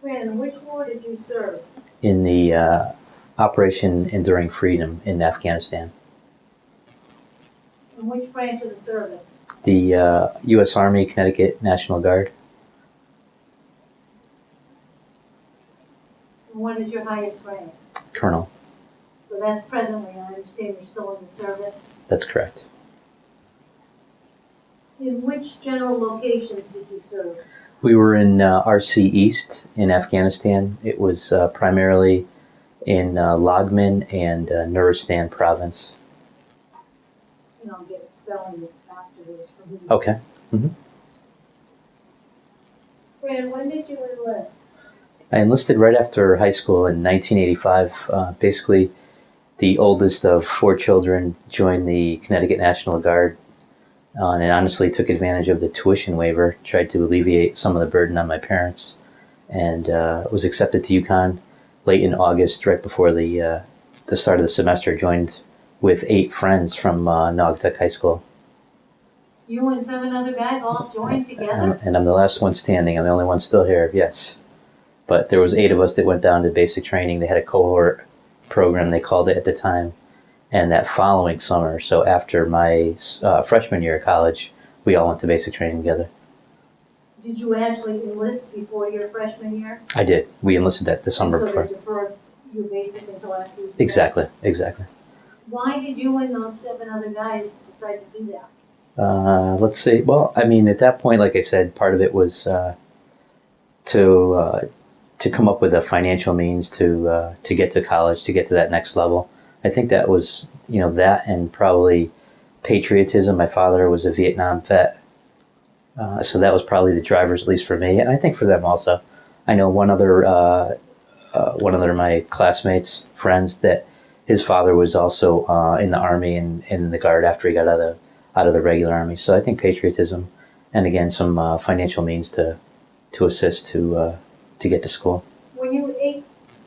Brandon, which war did you serve? In the Operation Enduring Freedom in Afghanistan. In which branch of the service? The U.S. Army Connecticut National Guard. And what is your highest rank? Colonel. So that's presently, I understand you're still in the service. That's correct. In which general locations did you serve? We were in RC East in Afghanistan. It was primarily in Lagman and Nuristan province. And I'll get spelling afterwards from you. Okay. Mm-hmm. Brandon, when did you enlist? I enlisted right after high school in 1985. Basically, the oldest of 4 children joined the Connecticut National Guard, and honestly took advantage of the tuition waiver, tried to alleviate some of the burden on my parents, and was accepted to UConn late in August, right before the start of the semester. Joined with 8 friends from Naugatuck High School. You and 7 other guys all joined together? And I'm the last one standing. I'm the only one still here, yes. But there was 8 of us that went down to basic training. They had a cohort program, they called it at the time. And that following summer, so after my freshman year of college, we all went to basic training together. Did you actually enlist before your freshman year? I did. We enlisted that the summer so before. So they deferred you basic until after you... Exactly. Why did you and those 7 other guys decide to do that? Let's see. Well, I mean, at that point, like I said, part of it was to come up with a financial means to get to college, to get to that next level. I think that was, that and probably patriotism. My father was a Vietnam vet, so that was probably the drivers, at least for me, and I think for them also. I know one other of my classmates, friends, that his father was also in the Army and in the Guard after he got out of the regular Army. So I think patriotism, and again some financial means to assist to get to school. When you 8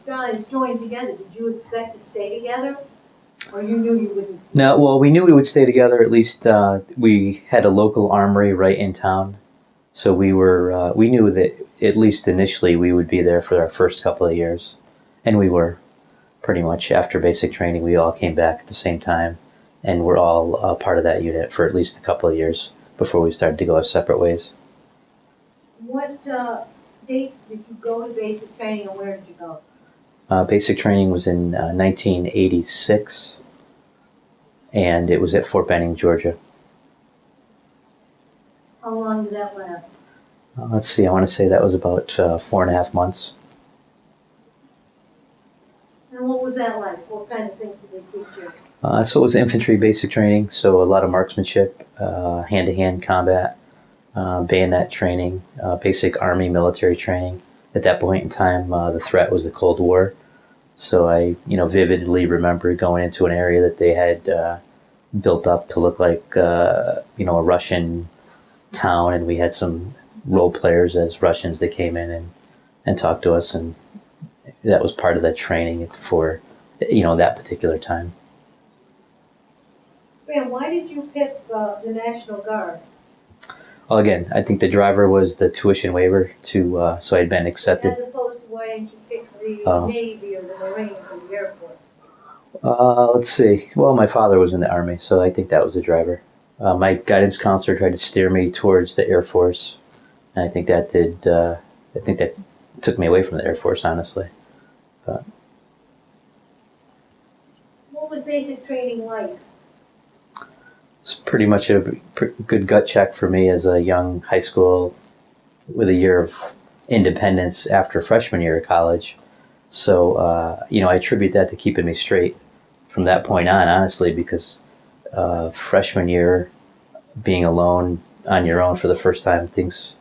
guys joined together, did you expect to stay together, or you knew you wouldn't? No, well, we knew we would stay together. At least we had a local armory right in town, so we knew that at least initially we would be there for our first couple of years, and we were pretty much after basic training. We all came back at the same time, and we're all part of that unit for at least a couple of years before we started to go our separate ways. What date did you go to basic training, and where did you go? Basic training was in 1986, and it was at Fort Benning, Georgia. How long did that last? Let's see, I want to say that was about 4.5 months. And what was that like? What kind of things did they teach you? So it was infantry basic training, so a lot of marksmanship, hand-to-hand combat, bayonet training, basic Army military training. At that point in time, the threat was the Cold War. So I, vividly remember going into an area that they had built up to look like, a Russian town, and we had some role players as Russians that came in and talked to us, and that was part of the training for, that particular time. Graham, why did you pick the National Guard? Well, again, I think the driver was the tuition waiver so I'd been accepted. As opposed to why didn't you pick the Navy or the Marines or the Air Force? Let's see. Well, my father was in the Army, so I think that was the driver. My guidance counselor tried to steer me towards the Air Force, and I think that took me away from the Air Force, honestly. But what was basic training like? It's pretty much a good gut check for me as a young high school with a year of independence after freshman year of college. So, I attribute that to keeping me straight from that point on, honestly, because freshman year, being alone on your own for the first time, things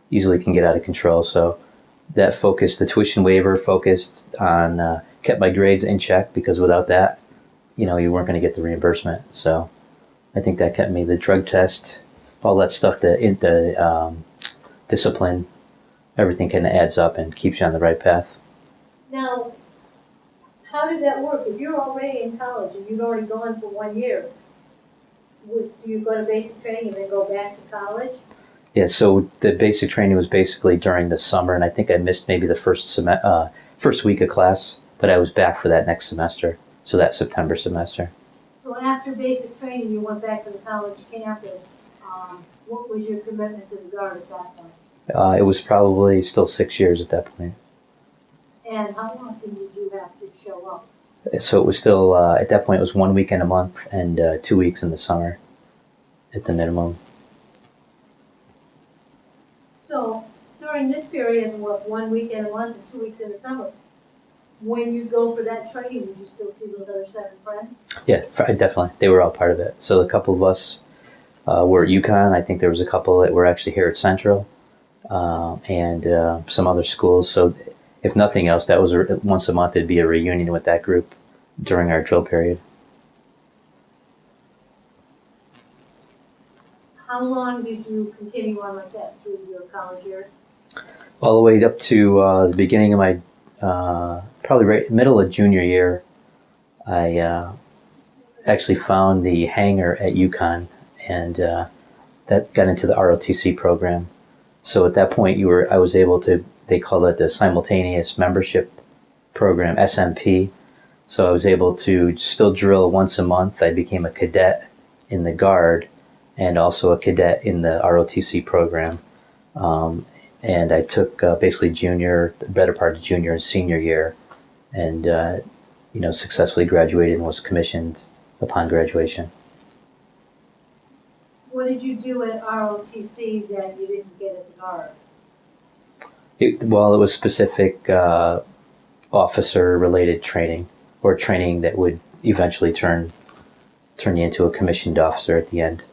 easily can get out of control. So that focused, the tuition waiver focused on, kept my grades in check, because without that, you weren't going to get the reimbursement. So I think that kept me, the drug test, all that stuff, the discipline, everything kind of adds up and keeps you on the right path. Now, how did that work? If you're already in college and you'd already gone for 1 year, do you go to basic training and then go back to college? Yeah, so the basic training was basically during the summer, and I think I missed maybe the first week of class, but I was back for that next semester, so that September semester. So after basic training, you went back to the college campus. What was your commitment to the Guard at that point? It was probably still 6 years at that point. And how often did you have to show up? So it was still, at that point, it was 1 weekend a month and 2 weeks in the summer at the minimum. So during this period, what, 1 weekend a month and 2 weeks in the summer, when you go for that training, did you still see those other 7 friends? Yeah, definitely. They were all part of it. So a couple of us were at UConn. I think there was a couple that were actually here at Central and some other schools. So if nothing else, that was once a month, it'd be a reunion with that group during our drill period. How long did you continue on like that through your college years? All the way up to the beginning of my, probably right middle of junior year, I actually found the hangar at UConn, and that got into the ROTC program. So at that point, I was able to, they call it the Simultaneous Membership Program, SMP. So I was able to still drill once a month. I became a cadet in the Guard and also a cadet in the ROTC program. And I took basically the better part of junior and senior year, and successfully graduated and was commissioned upon graduation. What did you do at ROTC that you didn't get at the Guard? It was specific officer-related training, or training that would eventually turn you into a commissioned officer at the end.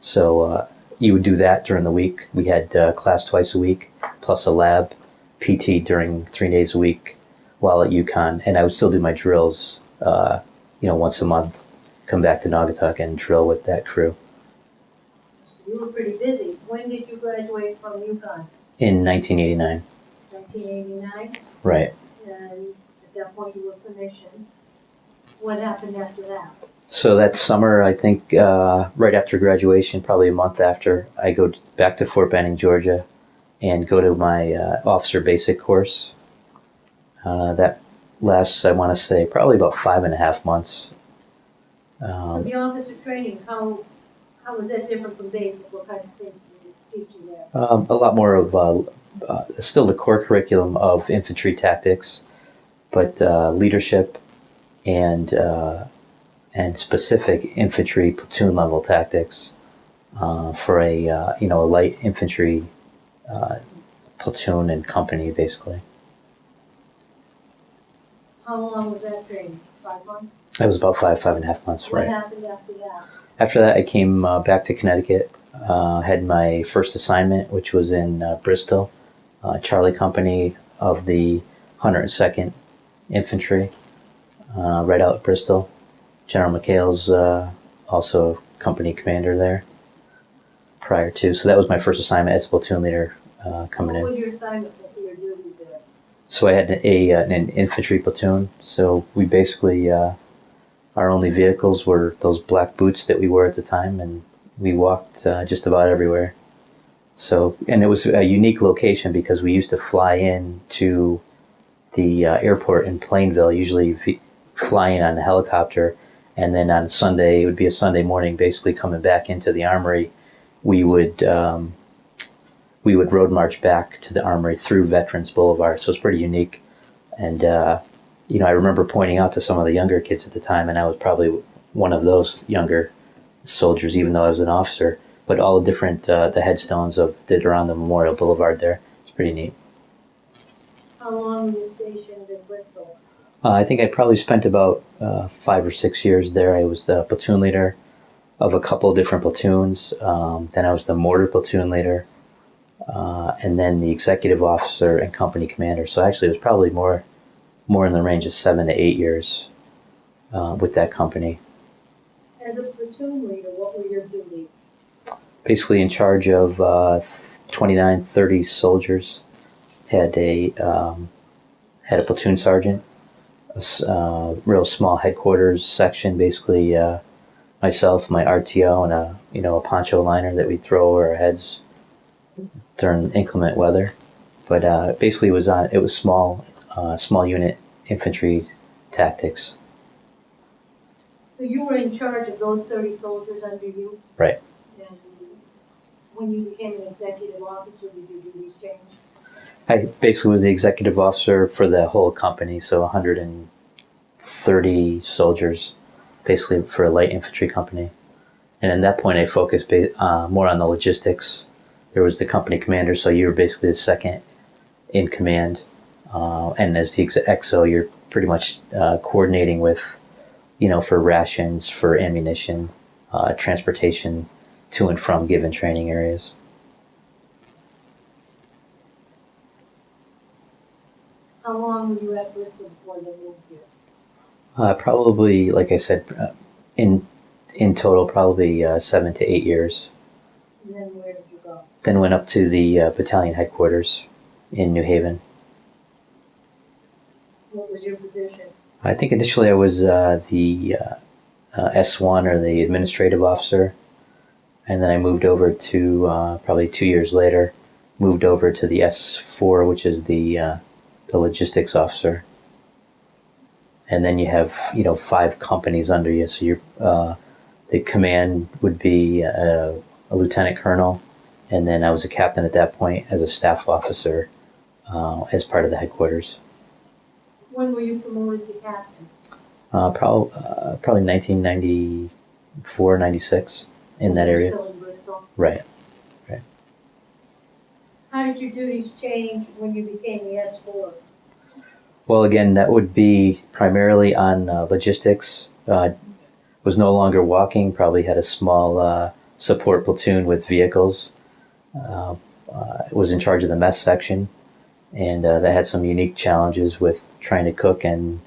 So you would do that during the week. We had class twice a week, plus a lab, PT during 3 days a week while at UConn. And I would still do my drills, once a month, come back to Naugatuck and drill with that crew. You were pretty busy. When did you graduate from UConn? In 1989. 1989? Right. And at that point you were commissioned. What happened after that? So that summer, I think right after graduation, probably a month after, I go back to Fort Benning, Georgia, and go to my officer basic course. That lasts, I want to say, probably about 5.5 months. So the officer training, how was that different from basic? What kinds of things did you teach you there? A lot more of still the core curriculum of infantry tactics, but leadership and specific infantry platoon level tactics for a light infantry platoon and company, basically. How long was that training? 5 months? That was about 5.5 months, right? What happened after that? After that, I came back to Connecticut, had my first assignment, which was in Bristol, Charlie Company of the 102nd Infantry, right out at Bristol. General McHale's also company commander there prior to. So that was my first assignment as a platoon leader coming in. What was your assignment for your duties there? So I had an infantry platoon. So we basically, our only vehicles were those black boots that we wore at the time, and we walked just about everywhere. So, and it was a unique location because we used to fly in to the airport in Plainville, usually fly in on a helicopter, and then on Sunday, it would be a Sunday morning, basically coming back into the armory, we would road march back to the armory through Veterans Boulevard. So it's pretty unique. And, I remember pointing out to some of the younger kids at the time, and I was probably one of those younger soldiers, even though I was an officer, but all the different, the headstones that are on the Memorial Boulevard there. It's pretty neat. How long were you stationed in Bristol? I think I probably spent about 5 or 6 years there. I was the platoon leader of a couple of different platoons. Then I was the mortar platoon leader, and then the executive officer and company commander. So actually, it was probably more in the range of 7 to 8 years with that company. As a platoon leader, what were your duties? Basically in charge of 29, 30 soldiers. Had a platoon sergeant, a real small headquarters section. Basically, myself, my RTO, and a poncho liner that we'd throw over our heads. during inclement weather. But basically, it was small unit infantry tactics. So you were in charge of those 30 soldiers under you? Right. And when you became an executive officer, did your duties change? I basically was the executive officer for the whole company, so 130 soldiers, basically for a light infantry company. And at that point, I focused more on the logistics. There was the company commander, so you were basically the second in command. And as the XO, you're pretty much coordinating with, for rations, for ammunition, transportation to and from given training areas. How long were you at Bristol before they moved here? Probably, like I said, in total, probably 7 to 8 years. And then where did you go? Then went up to the battalion headquarters in New Haven. What was your position? I think initially I was the S1 or the administrative officer, and then I moved over to probably 2 years later, moved over to the S4, which is the logistics officer. And then you have 5 companies under you, so you're the command would be a lieutenant colonel, and then I was a captain at that point as a staff officer as part of the headquarters. When were you promoted to captain? Probably 1994, 96, in that area. Still in Bristol? Right. How did your duties change when you became the S4? Well, again, that would be primarily on logistics. Was no longer walking, probably had a small support platoon with vehicles. Was in charge of the mess section, and that had some unique challenges with trying to cook and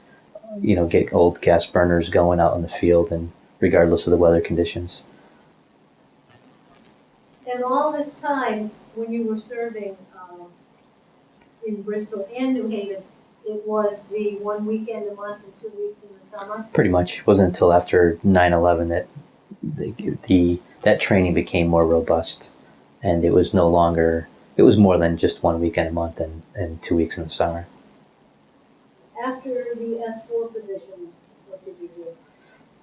get old gas burners going out in the field, and regardless of the weather conditions. And all this time, when you were serving in Bristol and New Haven, it was the 1 weekend a month and 2 weeks in the summer? Pretty much. It wasn't until after 9/11 that that training became more robust, and it was no longer. It was more than just 1 weekend a month and 2 weeks in the summer. After the S4 position, what did you do?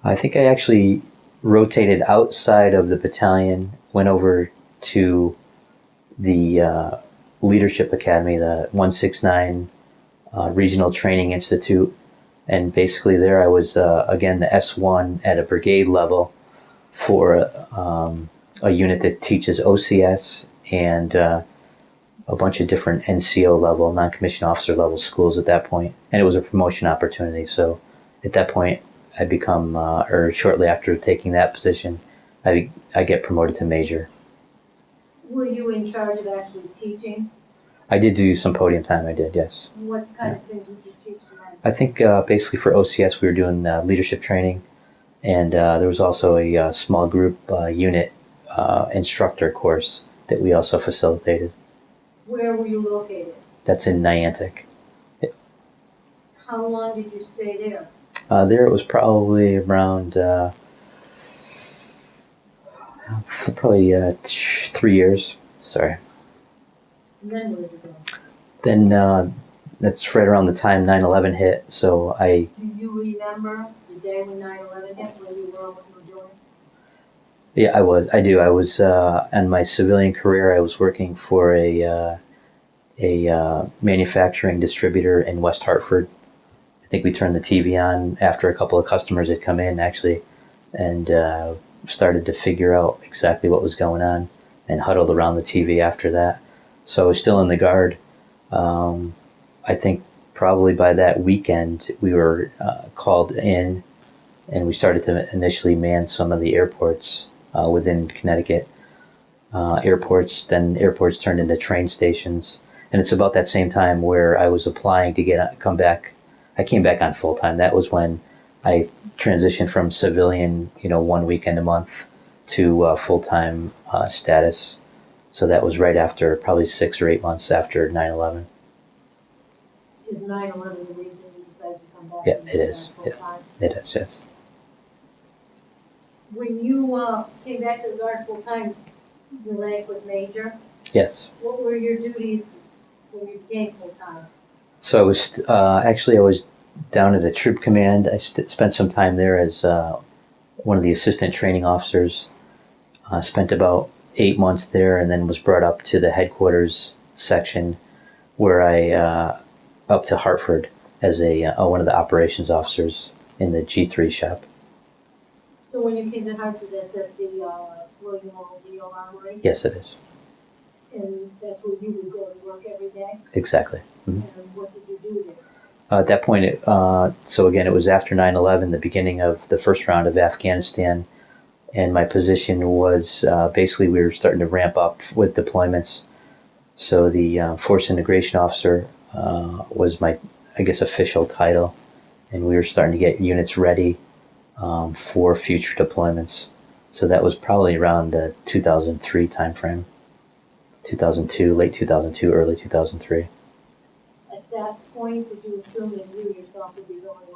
I think I actually rotated outside of the battalion, went over to the Leadership Academy, the 169 Regional Training Institute. And basically there I was, again, the S1 at a brigade level for a unit that teaches OCS and a bunch of different NCO level, non-commissioned officer level schools at that point. And it was a promotion opportunity. So at that point, I become, or shortly after taking that position, I get promoted to major. Were you in charge of actually teaching? I did do some podium time, I did, yes. What kind of things would you teach them? I think basically for OCS we were doing leadership training, and there was also a small group unit instructor course that we also facilitated. Where were you located? That's in Niantic. How long did you stay there? There it was probably around probably 3 years. Sorry. And then where did you go? Then that's right around the time 9/11 hit. So Do you remember the day when 9/11 hit, where you were, what you were doing? Yeah, I do. I was in my civilian career. I was working for a manufacturing distributor in West Hartford. I think we turned the TV on after a couple of customers had come in, actually, and started to figure out exactly what was going on, and huddled around the TV after that. So I was still in the Guard. I think probably by that weekend we were called in, and we started to initially man some of the airports within Connecticut. Airports turned into train stations. And it's about that same time where I was applying to come back. I came back on full time. That was when I transitioned from civilian, 1 weekend a month to full time status. So that was right after, probably 6 or 8 months after 9/11. Is 9/11 the reason you decided to come back? Yeah, it is. It is, yes. When you came back to the Guard full time, your rank was major? Yes. What were your duties when you became full-time? So I was I was down at a troop command. I spent some time there as one of the assistant training officers. Spent about 8 months there, and then was brought up to the headquarters section, where I up to Hartford as a one of the operations officers in the G3 shop. So when you came to Hartford, that's at the William O'Neill Armory? Yes, it is. And that's where you would go to work every day? Exactly. Mm-hmm. And what did you do there? At that point, so again, it was after 9/11, the beginning of the first round of Afghanistan, and my position was basically we were starting to ramp up with deployments. So the Force Integration Officer was my, I guess, official title, and we were starting to get units ready for future deployments. So that was probably around the 2003 timeframe, 2002, late 2002, early 2003. At that point, did you assume that you yourself would be going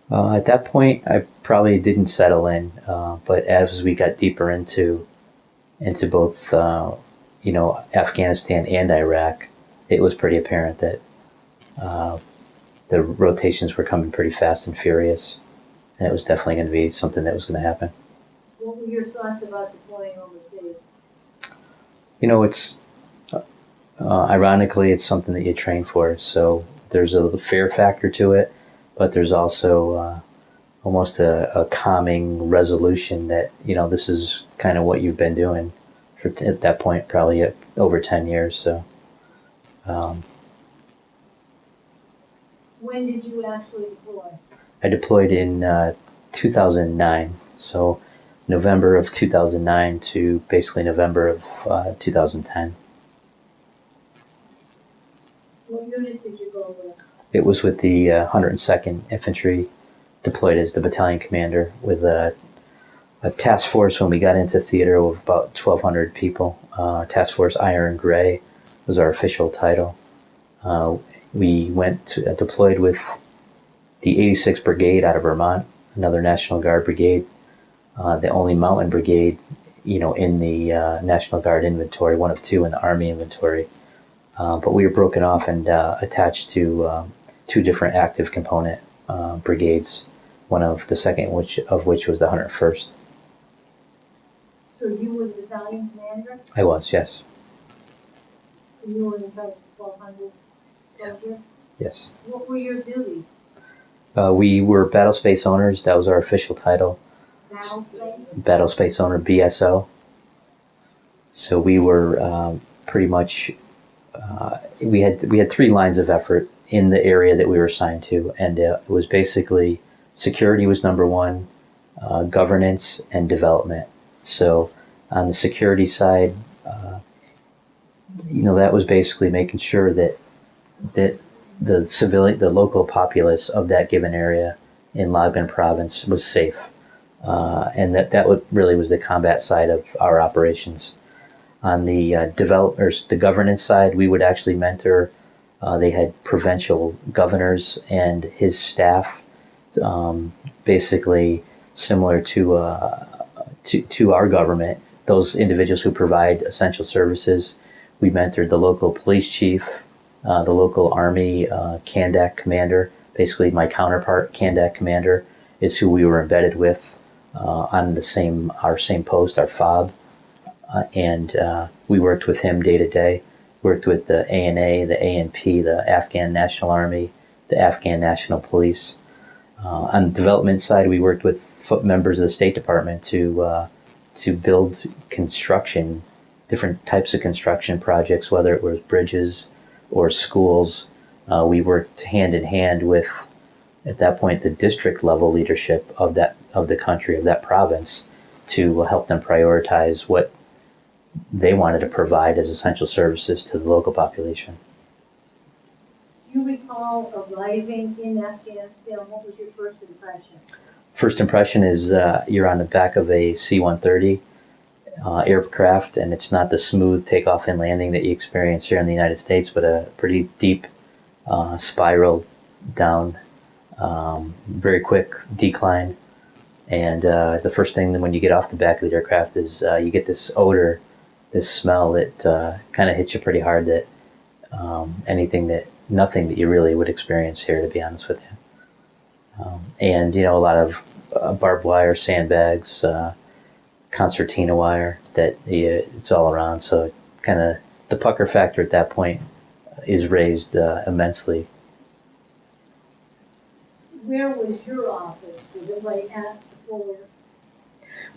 over? At that point, I probably didn't settle in, but as we got deeper into both, Afghanistan and Iraq, it was pretty apparent that the rotations were coming pretty fast and furious, and it was definitely going to be something that was going to happen. What were your thoughts about deploying overseas? It's ironically, it's something that you train for. So there's a fear factor to it, but there's also almost a calming resolution that this is kind of what you've been doing for at that point probably over 10 years. So When did you actually deploy? I deployed in 2009. So November of 2009 to basically November of 2010. What unit did you go with? It was with the 102nd Infantry, deployed as the battalion commander with a task force when we got into theater of about 1,200 people. Task Force Iron Gray was our official title. We deployed with the 86th Brigade out of Vermont, another National Guard brigade, the only mountain brigade, in the National Guard inventory, one of two in the Army inventory. But we were broken off and attached to two different active component brigades, one of the second of which was the 101st. So you were the battalion commander? I was, yes. And you were in charge of 1,200 soldiers? Yes. What were your duties? We were battle space owners. That was our official title. Battle space? Battle space owner, BSO. So we were pretty much, we had three lines of effort in the area that we were assigned to, and it was basically security was number one, governance, and development. So on the security side, that was basically making sure that the local populace of that given area in Lagbin province was safe, and that really was the combat side of our operations. On the the governance side, we would actually mentor. They had provincial governors and his staff, basically similar to our government. Those individuals who provide essential services. We mentored the local police chief, the local Army Kandak commander. Basically, my counterpart, Kandak commander, is who we were embedded with on our same post, our FOB. And we worked with him day to day, worked with the ANA, the ANP, the Afghan National Army, the Afghan National Police. On the development side, we worked with members of the State Department to build construction, different types of construction projects, whether it was bridges or schools. We worked hand in hand with, at that point, the district level leadership of the country, of that province, to help them prioritize what they wanted to provide as essential services to the local population. Do you recall arriving in Afghanistan? What was your first impression? First impression is you're on the back of a C-130 aircraft, and it's not the smooth takeoff and landing that you experience here in the United States, but a pretty deep spiral down, very quick decline. And the first thing when you get off the back of the aircraft is you get this odor this smell that kind of hits you pretty hard. That nothing that you really would experience here, to be honest with you. And a lot of barbed wire, sandbags, concertina wire that it's all around. So kind of the pucker factor at that point is raised immensely. Where was your office? Was it right at the forward?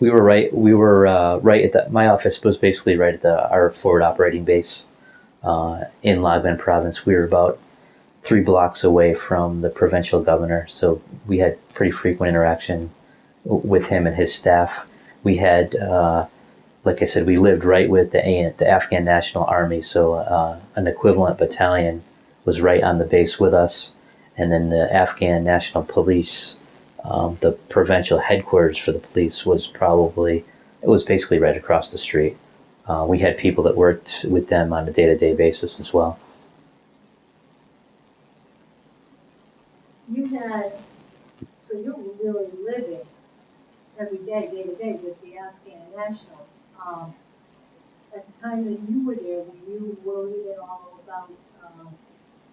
We were right at my office was basically right at our forward operating base in Logbin province. We were about 3 blocks away from the provincial governor, so we had pretty frequent interaction with him and his staff. We had, like I said, we lived right with the Afghan National Army, so an equivalent battalion was right on the base with us, and then the Afghan National Police, the provincial headquarters for the police was basically right across the street. We had people that worked with them on a day-to-day basis as well. So you were really living every day, day to day with the Afghan nationals. At the time that you were there, were you worried at all about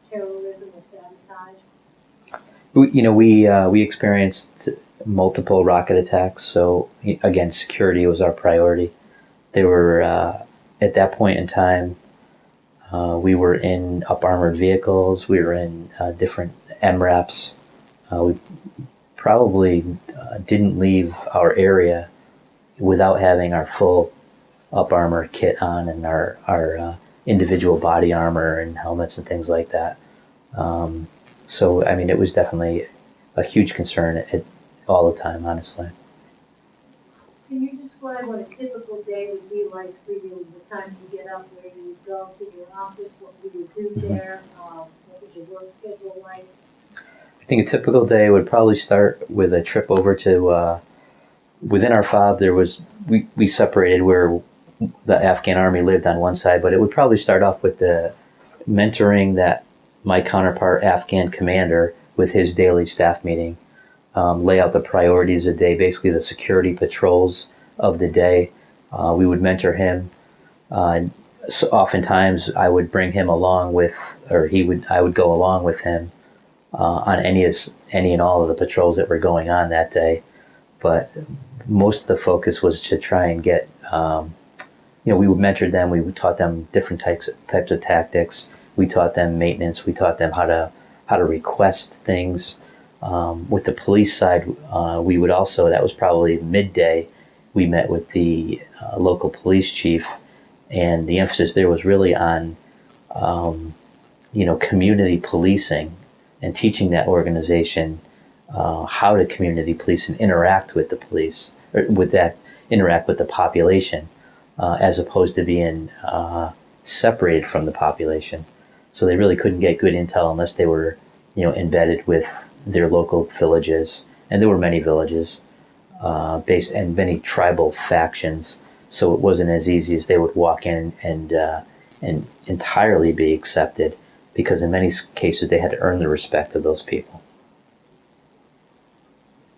terrorism or sabotage? We experienced multiple rocket attacks, so again, security was our priority. They were at that point in time. We were in up armored vehicles. We were in different MRAPs. We probably didn't leave our area without having our full up armor kit on and our individual body armor and helmets and things like that. So, I mean, it was definitely a huge concern all the time, honestly. Can you describe what a typical day would be like for you? The time you get up, where you would go to your office, what you would do there, what was your work schedule like? I think a typical day would probably start with a trip over to, within our FOB, we separated where the Afghan army lived on one side, but it would probably start off with the mentoring that my counterpart Afghan commander with his daily staff meeting, lay out the priorities of the day, basically the security patrols of the day. We would mentor him. So oftentimes I would bring him along I would go along with him on any and all of the patrols that were going on that day. But most of the focus was to try and get, we would mentor them. We taught them different types of tactics. We taught them maintenance. We taught them how to request things. With the police side, we would also, that was probably midday, we met with the local police chief, and the emphasis there was really on, community policing and teaching that organization how to community police and interact with the police, or interact with the population, as opposed to being separated from the population. So they really couldn't get good intel unless they were, embedded with their local villages, and there were many villages based and many tribal factions. So it wasn't as easy as they would walk in and entirely be accepted, because in many cases they had to earn the respect of those people.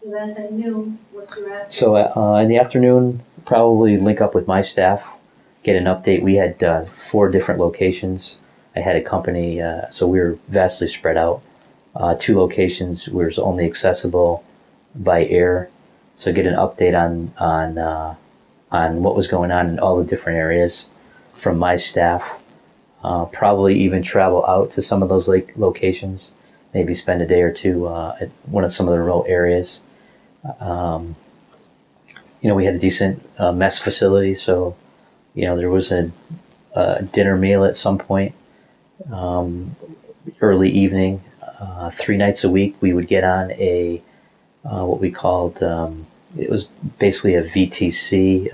So that's at noon. What's your afternoon? So in the afternoon, probably link up with my staff, get an update. We had 4 different locations. I had a company, so we were vastly spread out. 2 locations was only accessible by air, so get an update on what was going on in all the different areas from my staff. Probably even travel out to some of those locations, maybe spend a day or 2 at some of the remote areas. We had a decent mess facility, so there was a dinner meal at some point, early evening. 3 nights a week we would get on a what we called, it was basically a VTC,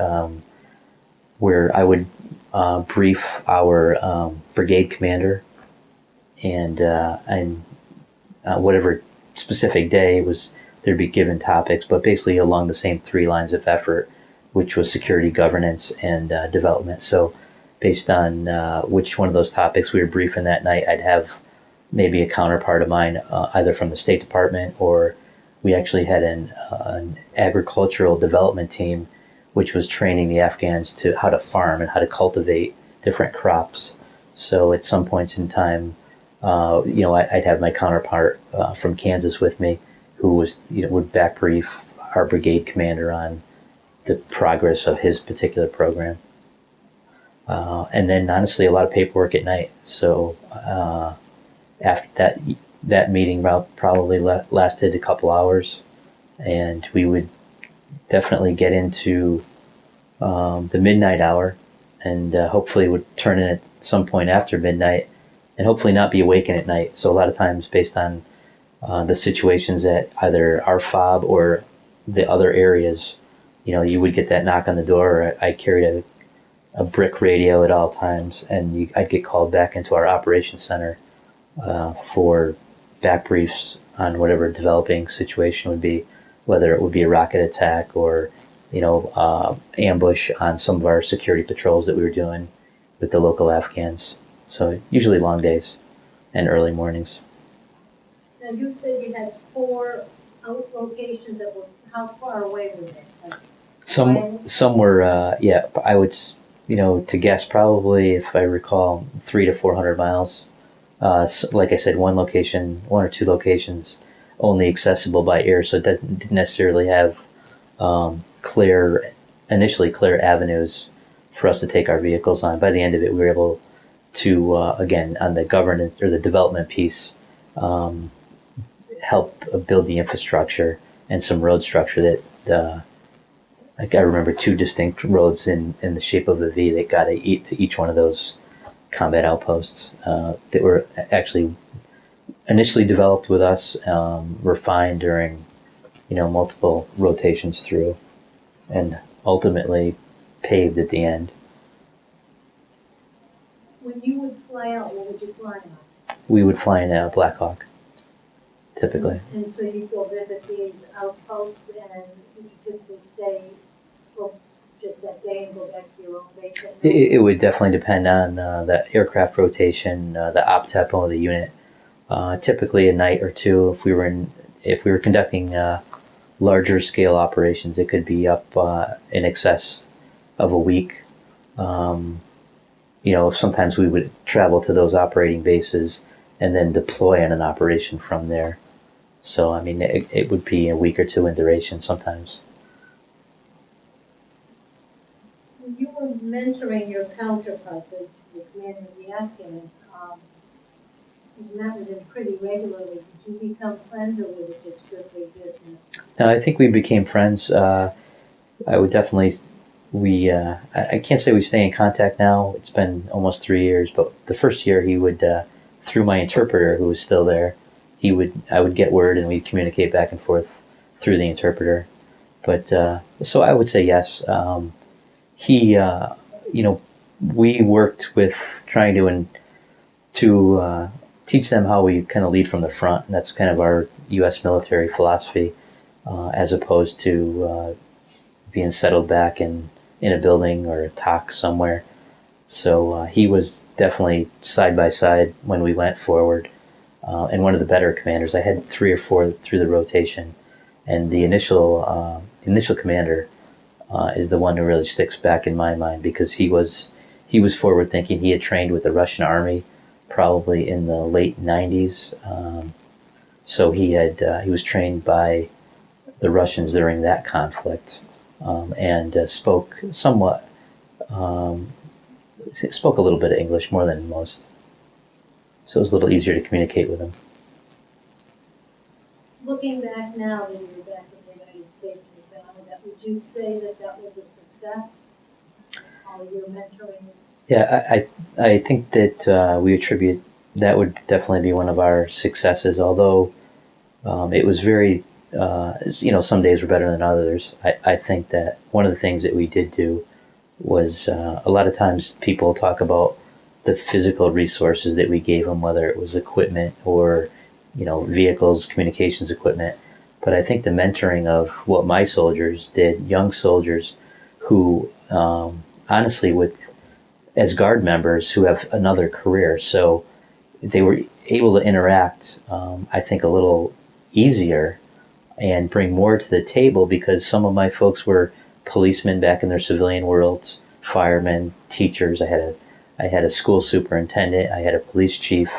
where I would brief our brigade commander, and whatever specific day was, there'd be given topics, but basically along the same 3 lines of effort, which was security, governance, and development. So based on which one of those topics we were briefing that night, I'd have maybe a counterpart of mine, either from the State Department, or we actually had an agricultural development team which was training the Afghans to how to farm and how to cultivate different crops. So at some points in time, I'd have my counterpart from Kansas with me, who was, would back brief our brigade commander on the progress of his particular program. And then honestly, a lot of paperwork at night. So after that meeting probably lasted a couple hours, and we would definitely get into the midnight hour, and hopefully would turn in at some point after midnight, and hopefully not be awakened at night. So a lot of times, based on the situations at either our fob or the other areas, you would get that knock on the door. Or I carried a brick radio at all times, and I'd get called back into our operations center for back briefs on whatever developing situation would be, whether it would be a rocket attack or ambush on some of our security patrols that we were doing with the local Afghans. So usually long days and early mornings. Now, you said you had 4 out locations that were, how far away were they? Like Some were, I would, to guess, probably, if I recall, 300 to 400 miles. Like I said, one or two locations only accessible by air, so it didn't necessarily have initially clear avenues for us to take our vehicles on. By the end of it, we were able to, again, on the governance or the development piece, help build the infrastructure and some road structure that, I remember 2 distinct roads in the shape of a V that got to each one of those combat outposts that were actually initially developed with us, refined during, multiple rotations through, and ultimately paved at the end. when you would fly out, what would you fly on? We would fly in a Black Hawk, typically. And so you'd go visit these outposts, and you typically stay for just that day and go back to your own base at night? It would definitely depend on the aircraft rotation, the op tempo of the unit. Typically a night or two. If we were conducting larger scale operations, it could be up in excess of a week. Sometimes we would travel to those operating bases and then deploy on an operation from there. So, I mean, it would be a week or two in duration sometimes. When you were mentoring your counterpart, the commander of the Afghans, you met with him pretty regularly. Did you become friends, or was it just strictly business? Now, I think we became friends. I would definitely, I can't say we stay in contact now. It's been almost 3 years, but the first year he would, through my interpreter who was still there, I would get word and we'd communicate back and forth through the interpreter. But, so I would say yes. We worked with trying to teach them how we kind of lead from the front, and that's kind of our U.S. military philosophy, as opposed to being settled back in a building or a TOC somewhere. So he was definitely side by side when we went forward, and one of the better commanders. I had 3 or 4 through the rotation, and the initial commander is the one who really sticks back in my mind, because he was forward thinking. He had trained with the Russian army probably in the late 90s. So he was trained by the Russians during that conflict, and spoke somewhat, spoke a little bit of English, more than most. So it was a little easier to communicate with him. Looking back now that you're back in the United States and you've been on that, would you say that was a success? Your mentoring? Yeah, I think that we attribute that would definitely be one of our successes. Although it was very, some days were better than others. I think that one of the things that we did do was a lot of times people talk about the physical resources that we gave them, whether it was equipment or vehicles, communications equipment. But I think the mentoring of what my soldiers did, young soldiers who, honestly, as guard members who have another career, so they were able to interact, I think, a little easier and bring more to the table, because some of my folks were policemen back in their civilian worlds, firemen, teachers. I had a school superintendent. I had a police chief.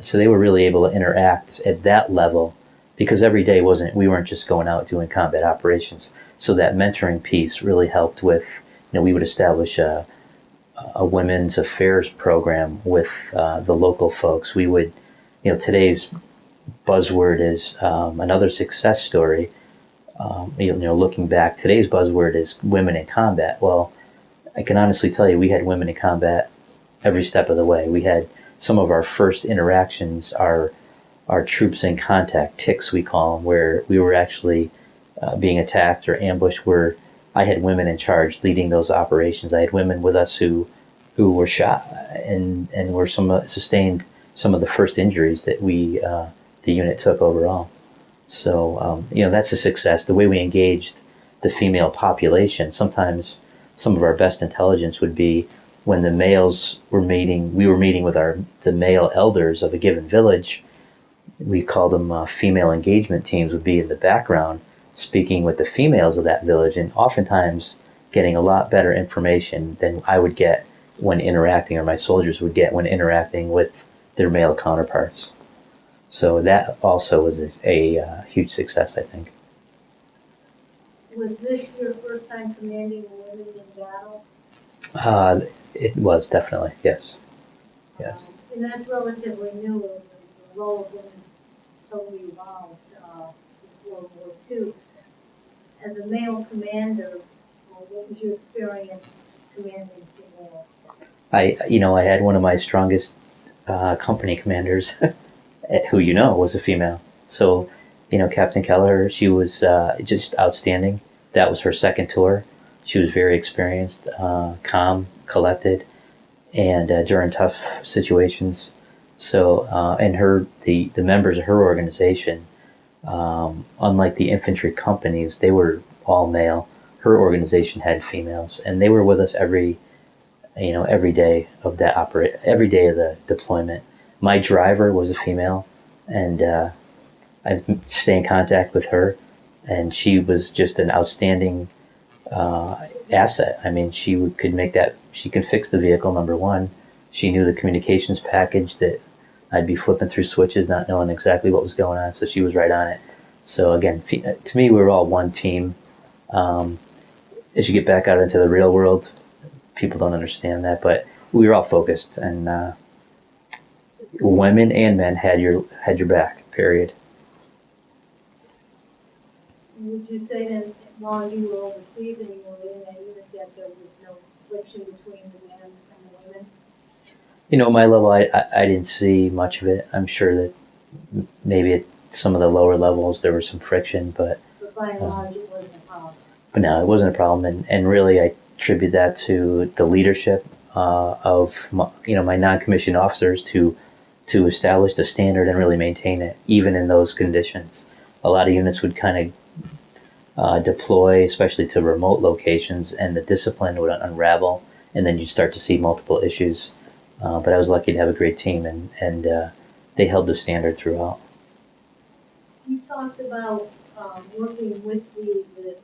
So they were really able to interact at that level, because every day we weren't just going out doing combat operations. So that mentoring piece really helped with, we would establish a women's affairs program with the local folks. We would, today's buzzword is another success story. Looking back, today's buzzword is women in combat. Well, I can honestly tell you, we had women in combat every step of the way. We had some of our first interactions, our troops in contact, TICs we call them, where we were actually being attacked or ambushed, where I had women in charge leading those operations. I had women with us who were shot and were sustained some of the first injuries that the unit took overall. So, that's a success. The way we engaged the female population, sometimes some of our best intelligence would be when the males were meeting, we were meeting with the male elders of a given village. We called them female engagement teams, would be in the background speaking with the females of that village, and oftentimes getting a lot better information than I would get when interacting, or my soldiers would get when interacting with their male counterparts. So that also was a huge success, I think. Was this your first time commanding women in battle? It was, definitely, yes. Yes. And that's relatively new. The role of women has totally evolved since World War II. As a male commander, what was your experience commanding females? I had one of my strongest company commanders, who was a female. So, Captain Keller, she was just outstanding. That was her second tour. She was very experienced, calm, collected, and during tough situations. So, and the members of her organization, unlike the infantry companies, they were all male. Her organization had females, and they were with us every day of every day of the deployment. My driver was a female, and I stay in contact with her, and she was just an outstanding asset. I mean, she could fix the vehicle, number one. She knew the communications package that I'd be flipping through switches, not knowing exactly what was going on, so she was right on it. So again, to me, we were all one team. As you get back out into the real world, people don't understand that, but we were all focused, and women and men had your back, period. Would you say that while you were overseas and you were in that unit, that there was no friction between the men and the women? My level, I didn't see much of it. I'm sure that maybe at some of the lower levels there was some friction, but by and large it wasn't a problem. But no, it wasn't a problem, and really I attribute that to the leadership of my non-commissioned officers to establish the standard and really maintain it, even in those conditions. A lot of units would kind of deploy, especially to remote locations, and the discipline would unravel, and then you'd start to see multiple issues. But I was lucky to have a great team, and they held the standard throughout. You talked about working with the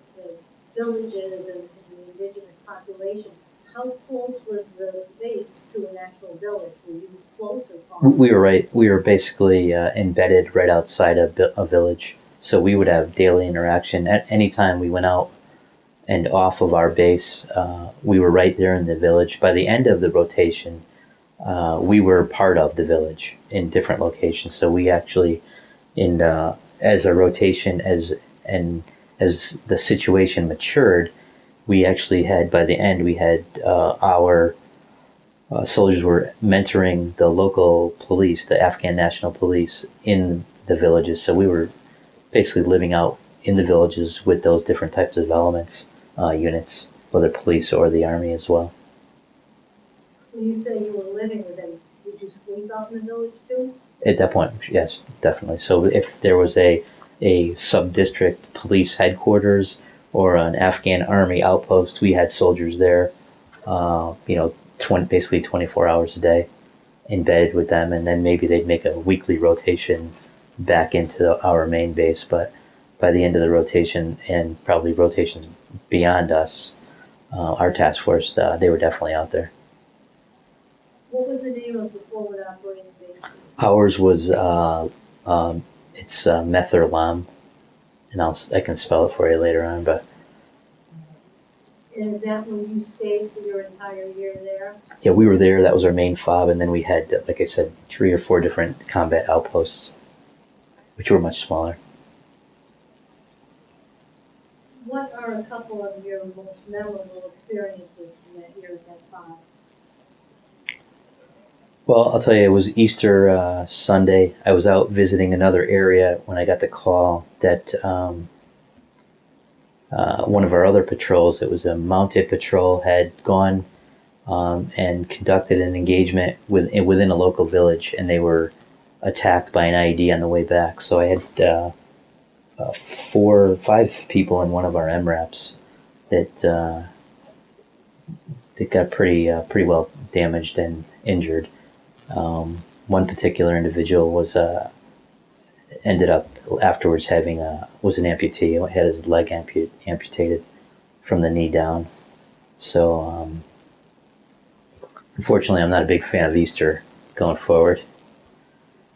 villages and the indigenous population. How close was the base to an actual village? Were you close or far? We were basically embedded right outside a village. So we would have daily interaction. At any time we went out and off of our base, we were right there in the village. By the end of the rotation, we were part of the village in different locations. So we actually, as a rotation, as the situation matured, we actually had, by the end, we had our soldiers were mentoring the local police, the Afghan National Police, in the villages. So we were basically living out in the villages with those different types of elements, units, whether police or the army as well. When you say you were living with them, did you sleep out in the village too? At that point, yes, definitely. So if there was a sub-district police headquarters or an Afghan army outpost, we had soldiers there, basically 24 hours a day, embedded with them, and then maybe they'd make a weekly rotation back into our main base. But by the end of the rotation, and probably rotations beyond us, our task force, they were definitely out there. What was the name of the forward operating base? Ours was it's Metherlam, and I can spell it for you later on. But And is that when you stayed for your entire year there? yeah, we were there. That was our main fob, and then we had, like I said, 3 or 4 different combat outposts, which were much smaller. What are a couple of your most memorable experiences from that year at that farm? Well, I'll tell you, it was Easter Sunday. I was out visiting another area when I got the call that one of our other patrols, it was a mounted patrol, had gone and conducted an engagement within a local village, and they were attacked by an IED on the way back. So I had 4 or 5 people in one of our MRAPs that got pretty well damaged and injured. One particular individual was ended up afterwards was an amputee. He had his leg amputated from the knee down. So unfortunately, I'm not a big fan of Easter going forward,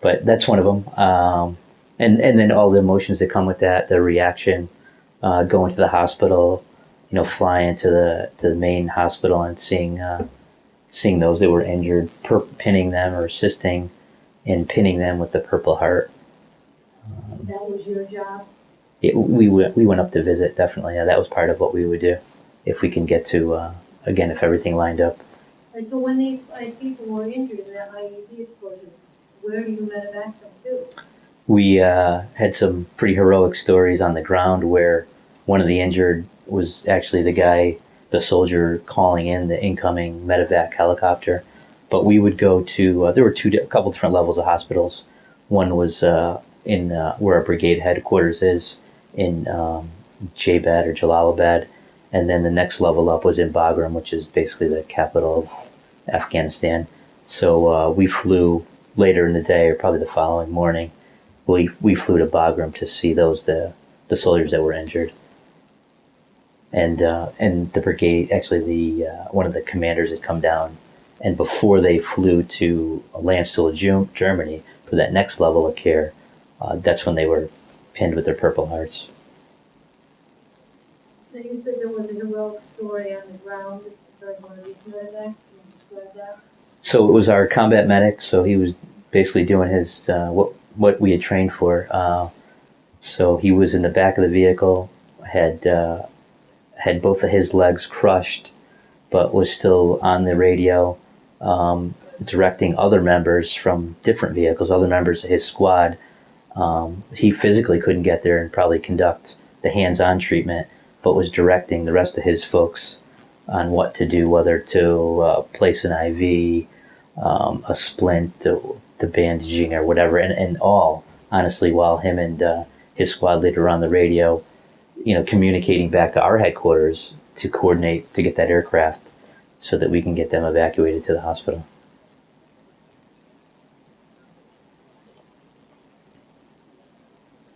but that's one of them. And then all the emotions that come with that, the reaction, going to the hospital, flying to the main hospital and seeing those that were injured, pinning them or assisting in pinning them with the Purple Heart. That was your job? We went up to visit, definitely. Yeah, that was part of what we would do if we can get to, again, if everything lined up. And so when these 5 people were injured in that IED explosion, where do you medevac them to? We had some pretty heroic stories on the ground where one of the injured was actually the soldier calling in the incoming medevac helicopter. But we would go to, there were a couple different levels of hospitals. One was in where our brigade headquarters is, in Jaybad or Jalalabad. And then the next level up was in Bagram, which is basically the capital of Afghanistan. So we flew later in the day, or probably the following morning. We flew to Bagram to see the soldiers that were injured. And the brigade, actually one of the commanders had come down, and before they flew to Landstuhl, Germany, for that next level of care, that's when they were pinned with their Purple Hearts. Now you said there was a heroic story on the ground during one of these medevacs. Can you describe that? So it was our combat medic. So he was basically doing his what we had trained for. So he was in the back of the vehicle, had both of his legs crushed, but was still on the radio, directing other members from different vehicles, other members of his squad. He physically couldn't get there and probably conduct the hands-on treatment, but was directing the rest of his folks on what to do, whether to place an IV, a splint, the bandaging or whatever, and all, honestly, while him and his squad leader on the radio, communicating back to our headquarters to coordinate to get that aircraft so that we can get them evacuated to the hospital.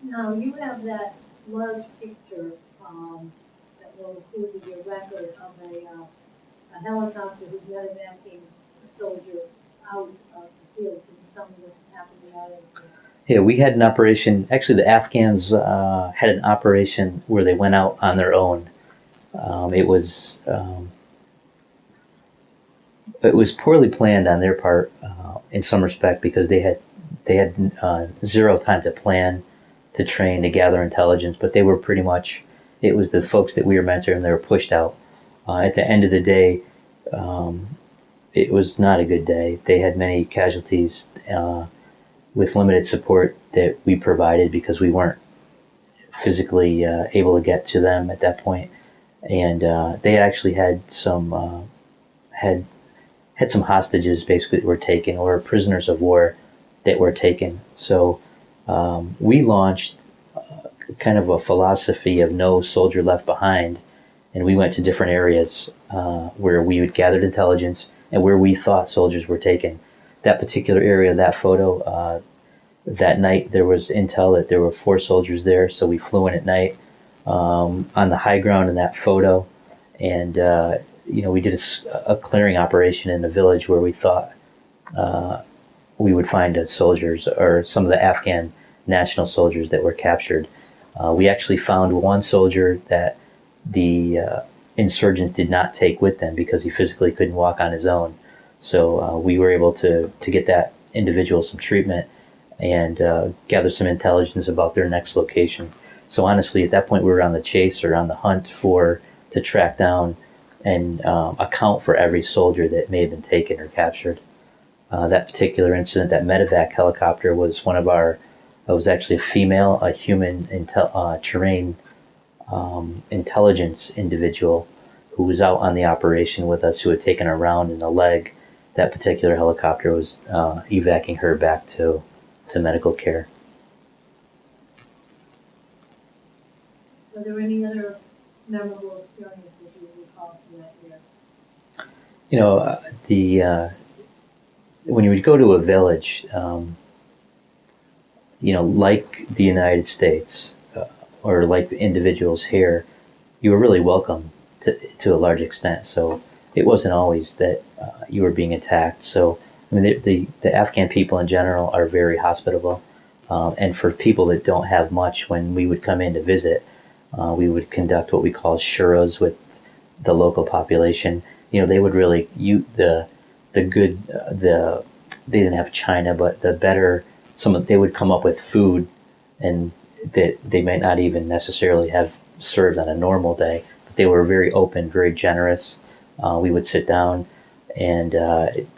Now, you have that large picture that will include your record of a helicopter who's medevacing a soldier out of the field. Can you tell me what happened in that incident? Yeah, we had an operation. Actually, the Afghans had an operation where they went out on their own. It was poorly planned on their part in some respect, because they had zero time to plan, to train, to gather intelligence. But they were pretty much, it was the folks that we were mentoring. They were pushed out. At the end of the day, it was not a good day. They had many casualties. With limited support that we provided, because we weren't physically able to get to them at that point. And they actually had some hostages basically that were taken, or prisoners of war that were taken. So we launched kind of a philosophy of no soldier left behind, and we went to different areas where we would gather intelligence and where we thought soldiers were taken. That particular area, that photo, That night there was intel that there were 4 soldiers there, so we flew in at night on the high ground in that photo, and we did a clearing operation in the village where we thought we would find soldiers or some of the Afghan national soldiers that were captured. We actually found one soldier that the insurgents did not take with them because he physically couldn't walk on his own. So we were able to get that individual some treatment and gather some intelligence about their next location. So honestly, at that point, we were on the chase or on the hunt to track down and account for every soldier that may have been taken or captured. That particular incident, that medevac helicopter was it was actually a female, a human terrain intelligence individual who was out on the operation with us, who had taken a round in the leg. That particular helicopter was evacuating her back to medical care. Were there any other memorable experiences you recall from that year? When you would go to a village, like the United States or like individuals here, you were really welcome to a large extent. So it wasn't always that you were being attacked. So I mean, the Afghan people in general are very hospitable, and for people that don't have much, when we would come in to visit, we would conduct what we call shuras with the local population. They would really they didn't have China, but the better they would come up with food, and that they might not even necessarily have served on a normal day. But they were very open, very generous. We would sit down and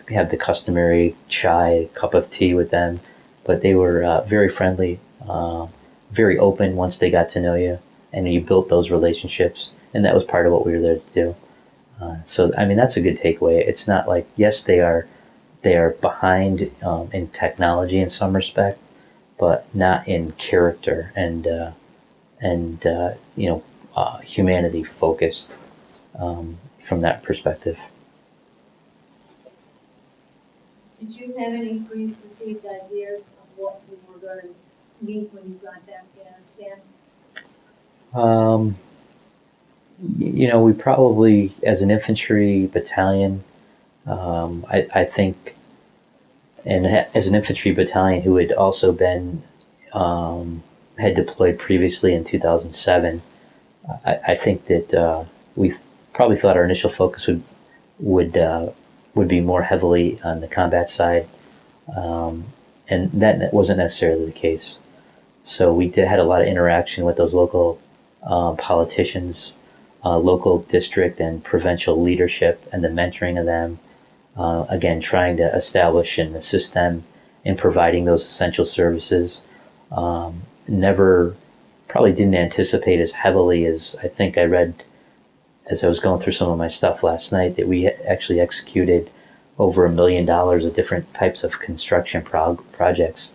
have the customary chai, cup of tea with them, but they were very friendly, very open once they got to know you, and you built those relationships, and that was part of what we were there to do. So I mean, that's a good takeaway. It's not like, yes, they are behind in technology in some respect, but not in character and humanity focused from that perspective. Did you have any preconceived ideas of what you were going to meet when you got to Afghanistan? We probably, as an infantry battalion, I think, and as an infantry battalion who had also been had deployed previously in 2007, I think that we probably thought our initial focus would be more heavily on the combat side, and that wasn't necessarily the case. So we had a lot of interaction with those local politicians, local district and provincial leadership, and the mentoring of them. Again, trying to establish and assist them in providing those essential services. Probably didn't anticipate as heavily as I think I read as I was going through some of my stuff last night, that we actually executed over $1 million of different types of construction projects,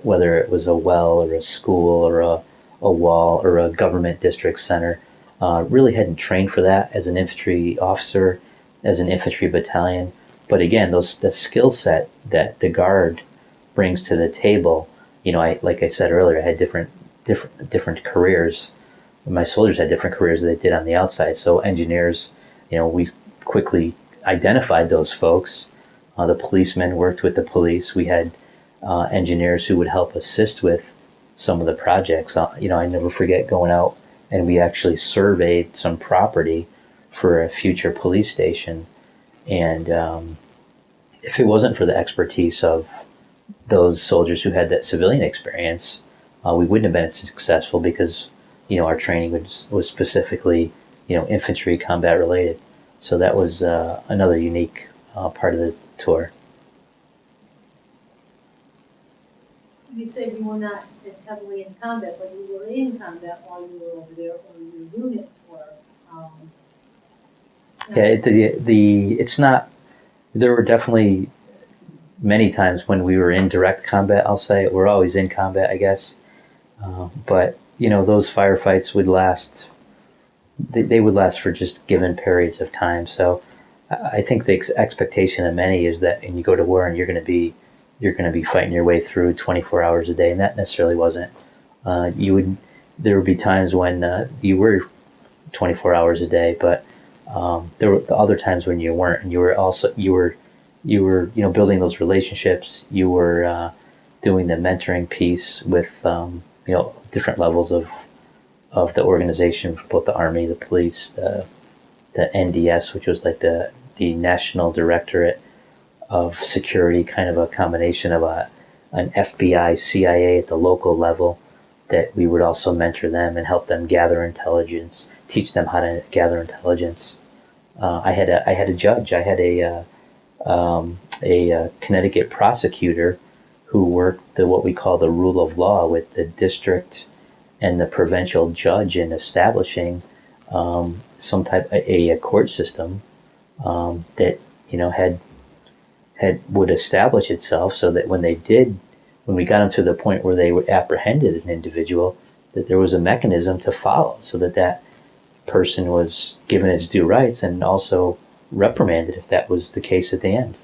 whether it was a well or a school or a wall or a government district center. Really hadn't trained for that as an infantry officer, as an infantry battalion. But again, the skill set that the Guard brings to the table, like I said earlier, I had different careers. My soldiers had different careers that they did on the outside. So engineers, we quickly identified those folks. The policemen worked with the police. We had engineers who would help assist with some of the projects. I never forget going out and we actually surveyed some property for a future police station. And if it wasn't for the expertise of those soldiers who had that civilian experience, we wouldn't have been successful because, our training was specifically, infantry combat related. So that was another unique part of the tour. You said you were not as heavily in combat, but you were in combat while you were over there, or your units were. It's not. There were definitely many times when we were in direct combat. I'll say we're always in combat, I guess. But those firefights would last. They would last for just given periods of time. So I think the expectation of many is that when you go to war and you're going to be, you're going to be fighting your way through 24 hours a day, and that necessarily wasn't. There would be times when you were 24 hours a day, but there were the other times when you weren't, and you were building those relationships. You were doing the mentoring piece with different levels of the organization, both the Army, the police, the NDS, which was like the National Directorate of Security, kind of a combination of an FBI, CIA at the local level, that we would also mentor them and help them gather intelligence, teach them how to gather intelligence. I had a judge. I had a Connecticut prosecutor who worked what we call the rule of law with the district and the provincial judge in establishing some type a court system that would establish itself, so that when we got them to the point where they apprehended an individual, that there was a mechanism to follow, so that person was given its due rights and also reprimanded if that was the case at the end.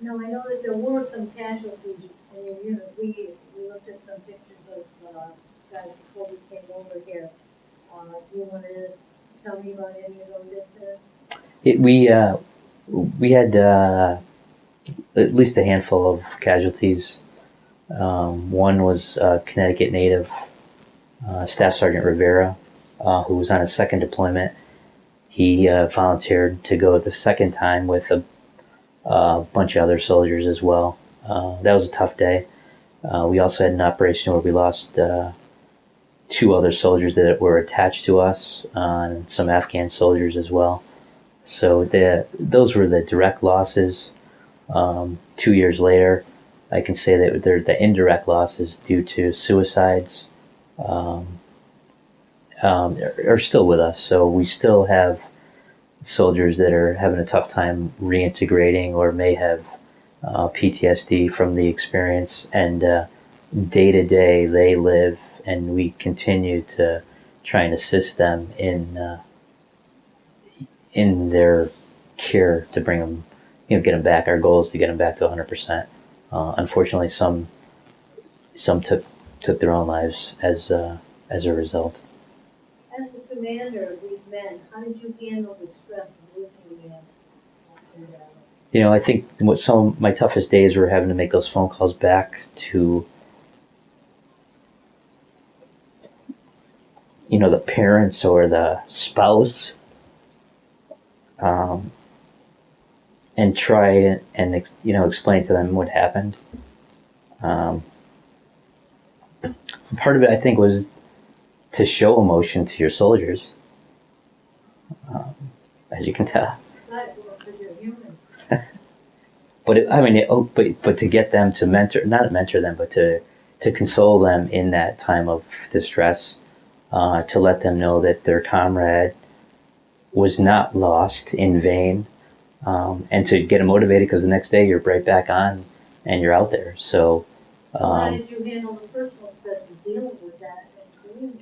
Now, I know that there were some casualties in your unit. We looked at some pictures of guys before we came over here. Do you want to tell me about any of those incidents? We had at least a handful of casualties. One was Connecticut native, Staff Sergeant Rivera, who was on his second deployment. He volunteered to go the second time with a bunch of other soldiers as well. That was a tough day. We also had an operation where we lost 2 other soldiers that were attached to us, and some Afghan soldiers as well. So those were the direct losses. 2 years later, I can say that they're the indirect losses due to suicides are still with us. So we still have soldiers that are having a tough time reintegrating, or may have PTSD from the experience, and day to day they live, and we continue to try and assist them in their care to bring them, get them back. Our goal is to get them back to 100%. Unfortunately, some took their own lives as a result. As the commander of these men, how did you handle the stress of losing the men? I think some of my toughest days were having to make those phone calls back to the parents or the spouse, and try and explain to them what happened. Part of it, I think, was to show emotion to your soldiers, as you can tell. But to get them to not mentor them, but to console them in that time of distress, to let them know that their comrade was not lost in vain, and to get them motivated, because the next day you're right back on and you're out there. So how did you handle the personal stress of dealing with that?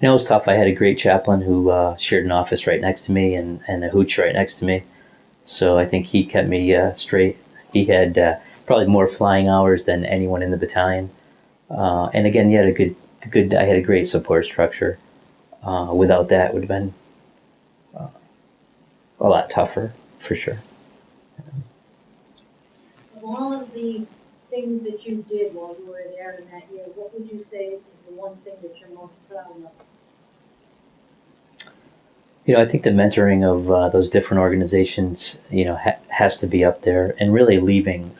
It was tough. I had a great chaplain who shared an office right next to me, and a hooch right next to me. So I think he kept me straight. He had probably more flying hours than anyone in the battalion. And again, he had I had a great support structure. Without that, it would have been a lot tougher, for sure. Of all of the things that you did while you were there in that year, what would you say is the one thing that you're most proud of? I think the mentoring of those different organizations, has to be up there. And really leaving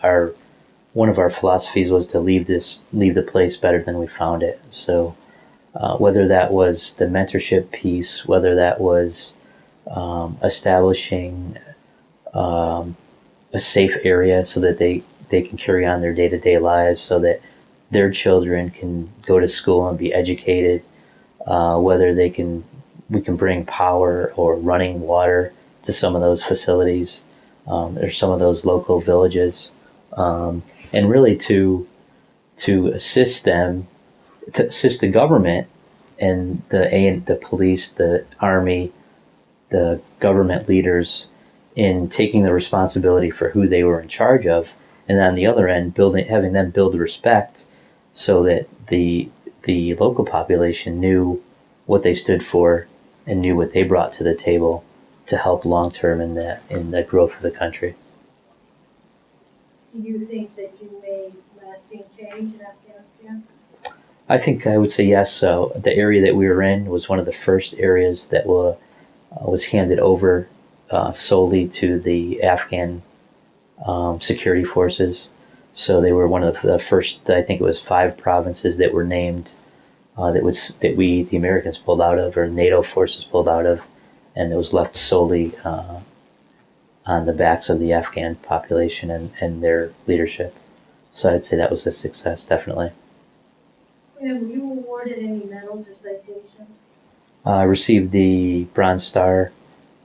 one of our philosophies was to leave the place better than we found it. So whether that was the mentorship piece, whether that was establishing a safe area so that they can carry on their day-to-day lives, so that their children can go to school and be educated, whether we can bring power or running water to some of those facilities, or some of those local villages, and really to assist them, to assist the government and the police, the Army, the government leaders in taking the responsibility for who they were in charge of, and on the other end, having them build respect, so that the local population knew what they stood for and knew what they brought to the table to help long term in the growth of the country. Do you think that you made lasting change in Afghanistan? I think I would say yes. So the area that we were in was one of the first areas that was handed over solely to the Afghan security forces. So they were one of the first. I think it was 5 provinces that were named that we the Americans pulled out of, or NATO forces pulled out of, and it was left solely on the backs of the Afghan population and their leadership. So I'd say that was a success, definitely. And were you awarded any medals or citations? I received the Bronze Star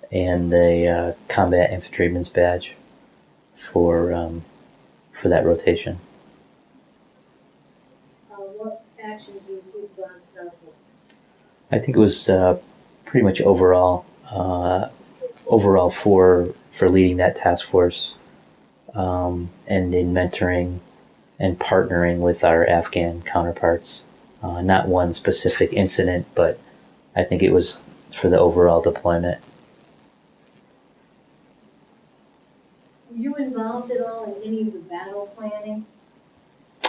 and the Combat Infantryman's Badge for that rotation. What action did you receive the Bronze Star for? I think it was pretty much overall for leading that task force, and in mentoring and partnering with our Afghan counterparts. Not one specific incident, but I think it was for the overall deployment. Were you involved at all in any of the battle planning?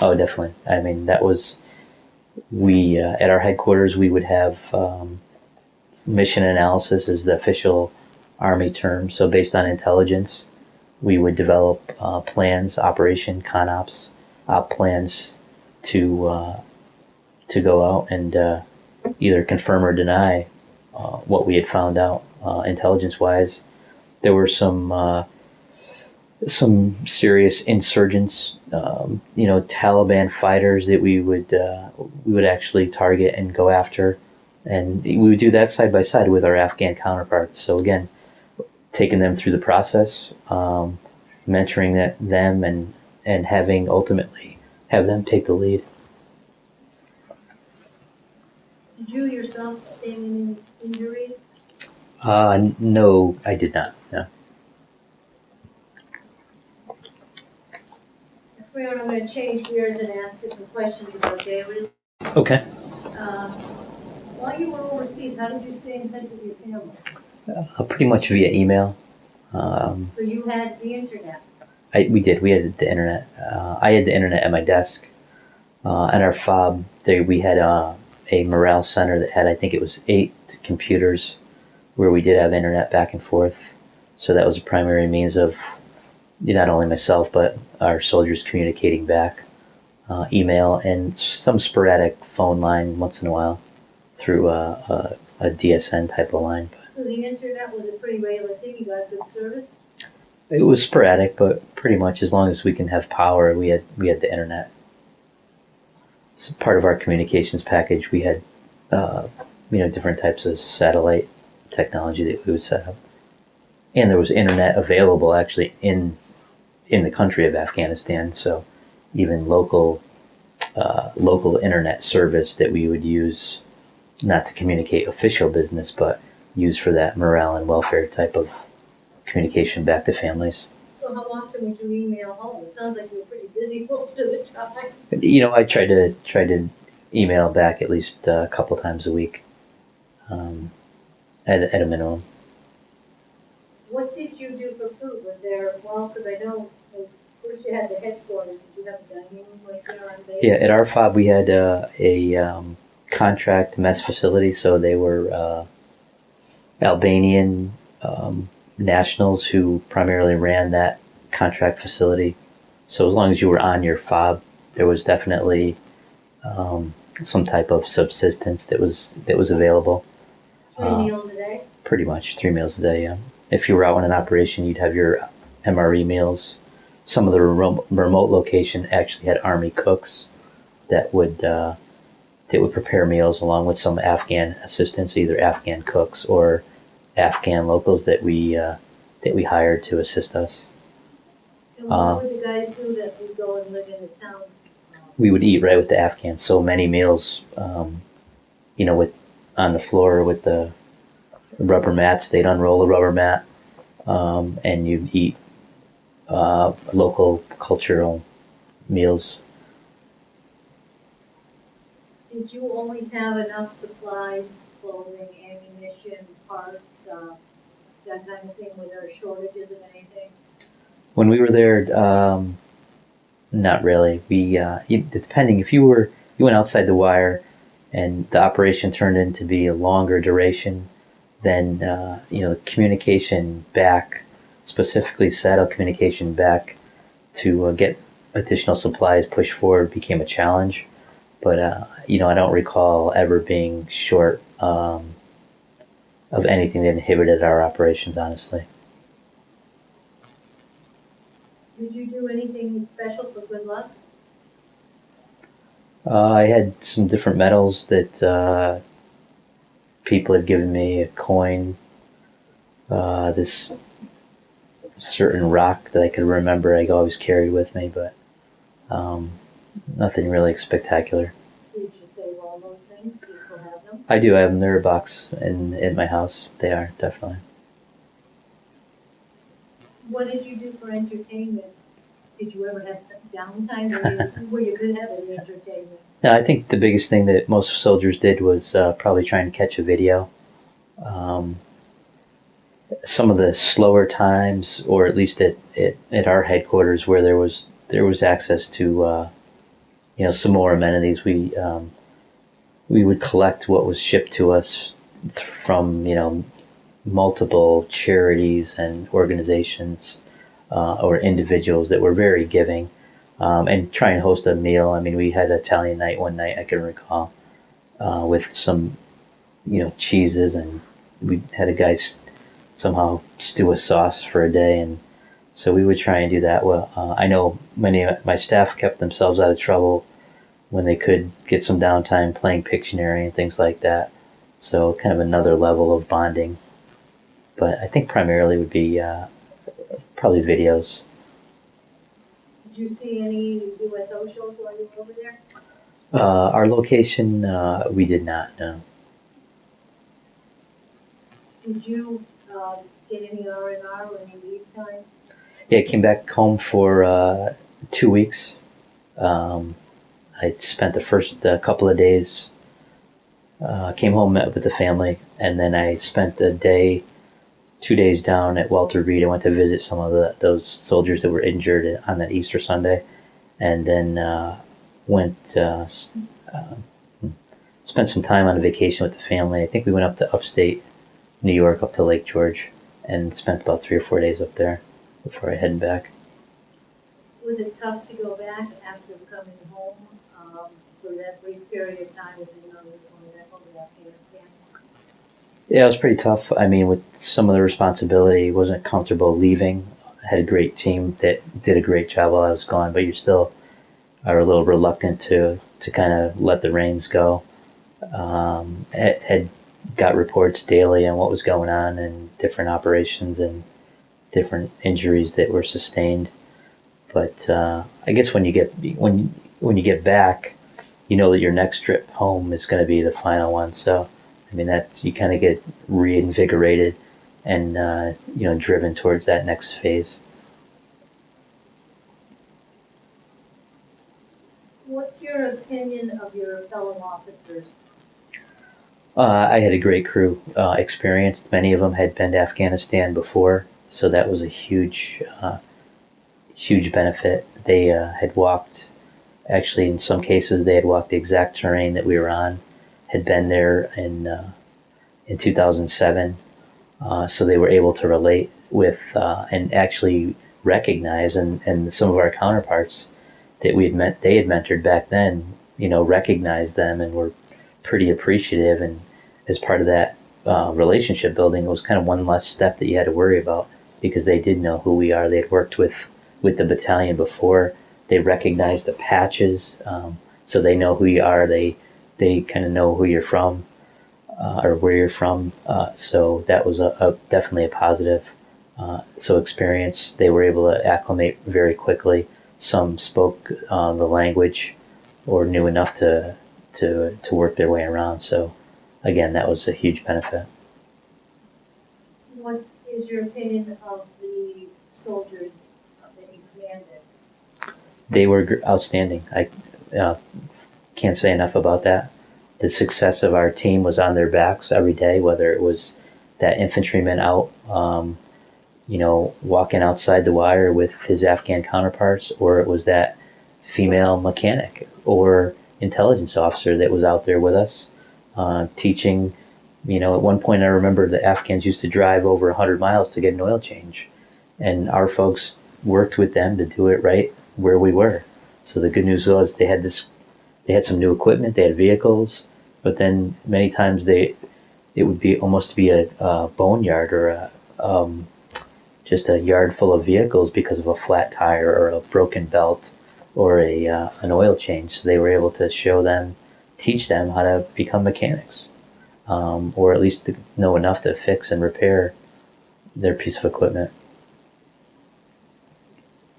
Oh, definitely. I mean, that was, we, at our headquarters, we would have mission analysis is the official Army term. So based on intelligence, we would develop plans, operation, CONOPS, op plans to go out and either confirm or deny what we had found out intelligence-wise. There were some serious insurgents, Taliban fighters that we would actually target and go after, and we would do that side by side with our Afghan counterparts. So again, taking them through the process, mentoring them, and having ultimately have them take the lead. Did you yourself sustain any injuries? No, I did not. No. Fran, I'm going to change gears and ask you some questions about daily. Okay. While you were overseas, how did you stay in touch with your family? Pretty much via email. So you had the internet? We did. We had the internet. I had the internet at my desk. At our fob, we had a morale center that had, I think it was 8 computers where we did have internet back and forth. So that was a primary means of not only myself, but our soldiers communicating back. Email and some sporadic phone line once in a while through a DSN type of line. So the internet was a pretty regular thing? You got good service? It was sporadic, but pretty much as long as we can have power, we had the internet. So part of our communications package, we had different types of satellite technology that we would set up, and there was internet available actually in the country of Afghanistan. So even local internet service that we would use, not to communicate official business, but use for that morale and welfare type of communication back to families. So how often would you email home? It sounds like you were pretty busy most of the time. I tried to email back at least a couple times a week, at a minimum. What did you do for food? Was there, because I know, of course you had the headquarters, did you have a dining room like there on base? Yeah, at our fob we had a contract mess facility, so they were Albanian nationals who primarily ran that contract facility. So as long as you were on your fob, there was definitely some type of subsistence that was available. 3 meals a day? Pretty much 3 meals a day. Yeah. If you were out on an operation, you'd have your MRE meals. Some of the remote location actually had Army cooks that would prepare meals along with some Afghan assistants, either Afghan cooks or Afghan locals that we hired to assist us. And what would the guys do that would go and live in the towns? We would eat right with the Afghans. So many meals, with on the floor with the rubber mats. They'd unroll the rubber mat, and you eat local cultural meals. Did you always have enough supplies, clothing, ammunition, parts, that kind of thing? Were there shortages of anything? When we were there, not really. Depending if you went outside the wire, and the operation turned into be a longer duration, then communication back, specifically satellite communication back to get additional supplies pushed forward became a challenge. But I don't recall ever being short of anything that inhibited our operations. Honestly, Did you do anything special for good luck? I had some different medals that people had given me. A coin, this certain rock that I could remember I always carried with me, but nothing really spectacular. Did you save all those things? Do you still have them? I do. I have them. They're a box in my house. They are, definitely. What did you do for entertainment? Did you ever have downtime where you could have any entertainment? Yeah, I think the biggest thing that most soldiers did was probably try and catch a video. Some of the slower times, or at least at our headquarters, where there was access to some more amenities, we would collect what was shipped to us from multiple charities and organizations or individuals that were very giving, and try and host a meal. I mean, we had Italian night one night I can recall, with some cheeses, and we had a guy somehow stew a sauce for a day, and so we would try and do that. Well, I know many of my staff kept themselves out of trouble when they could get some downtime playing Pictionary and things like that. So kind of another level of bonding. But I think primarily would be probably videos. Did you see any USO shows while you were over there? Our location, we did not, no. Did you get any R&R or any leave time? Yeah, I came back home for 2 weeks. I spent the first couple of days, came home, met with the family, and then I spent 2 days down at Walter Reed. I went to visit some of those soldiers that were injured on that Easter Sunday, and then spent some time on a vacation with the family. I think we went up to upstate New York, up to Lake George, and spent about 3 or 4 days up there before I headed back. Was it tough to go back after coming home for that brief period of time with the numbers going back over to Afghanistan? Yeah, it was pretty tough. I mean, with some of the responsibility, wasn't comfortable leaving. I had a great team that did a great job while I was gone, but you still are a little reluctant to kind of let the reins go. Had got reports daily on what was going on and different operations and different injuries that were sustained. But I guess when you get back, you know that your next trip home is going to be the final one. So, I mean, you kind of get reinvigorated and driven towards that next phase. What's your opinion of your fellow officers? I had a great crew, experienced. Many of them had been to Afghanistan before, so that was a huge benefit. They had walked, actually in some cases, they had walked the exact terrain that we were on, had been there in 2007, so they were able to relate with and actually recognize, and some of our counterparts that they had mentored back then, recognized them and were pretty appreciative. And as part of that relationship building, it was kind of one less step that you had to worry about, because they did know who we are. They had worked with the battalion before. They recognize the patches, so they know who you are. They kind of know who you're from, or where you're from. So that was definitely a positive. So experience. They were able to acclimate very quickly. Some spoke the language or knew enough to work their way around. So again, that was a huge benefit. What is your opinion of the soldiers that you commanded? They were outstanding. I can't say enough about that. The success of our team was on their backs every day, whether it was that infantryman out, walking outside the wire with his Afghan counterparts, or it was that female mechanic or intelligence officer that was out there with us, teaching. At one point I remember the Afghans used to drive over 100 miles to get an oil change, and our folks worked with them to do it right where we were. So the good news was they had some new equipment, they had vehicles, but then many times it would be almost be a boneyard or just a yard full of vehicles because of a flat tire or a broken belt or an oil change. So they were able to teach them how to become mechanics, or at least to know enough to fix and repair their piece of equipment.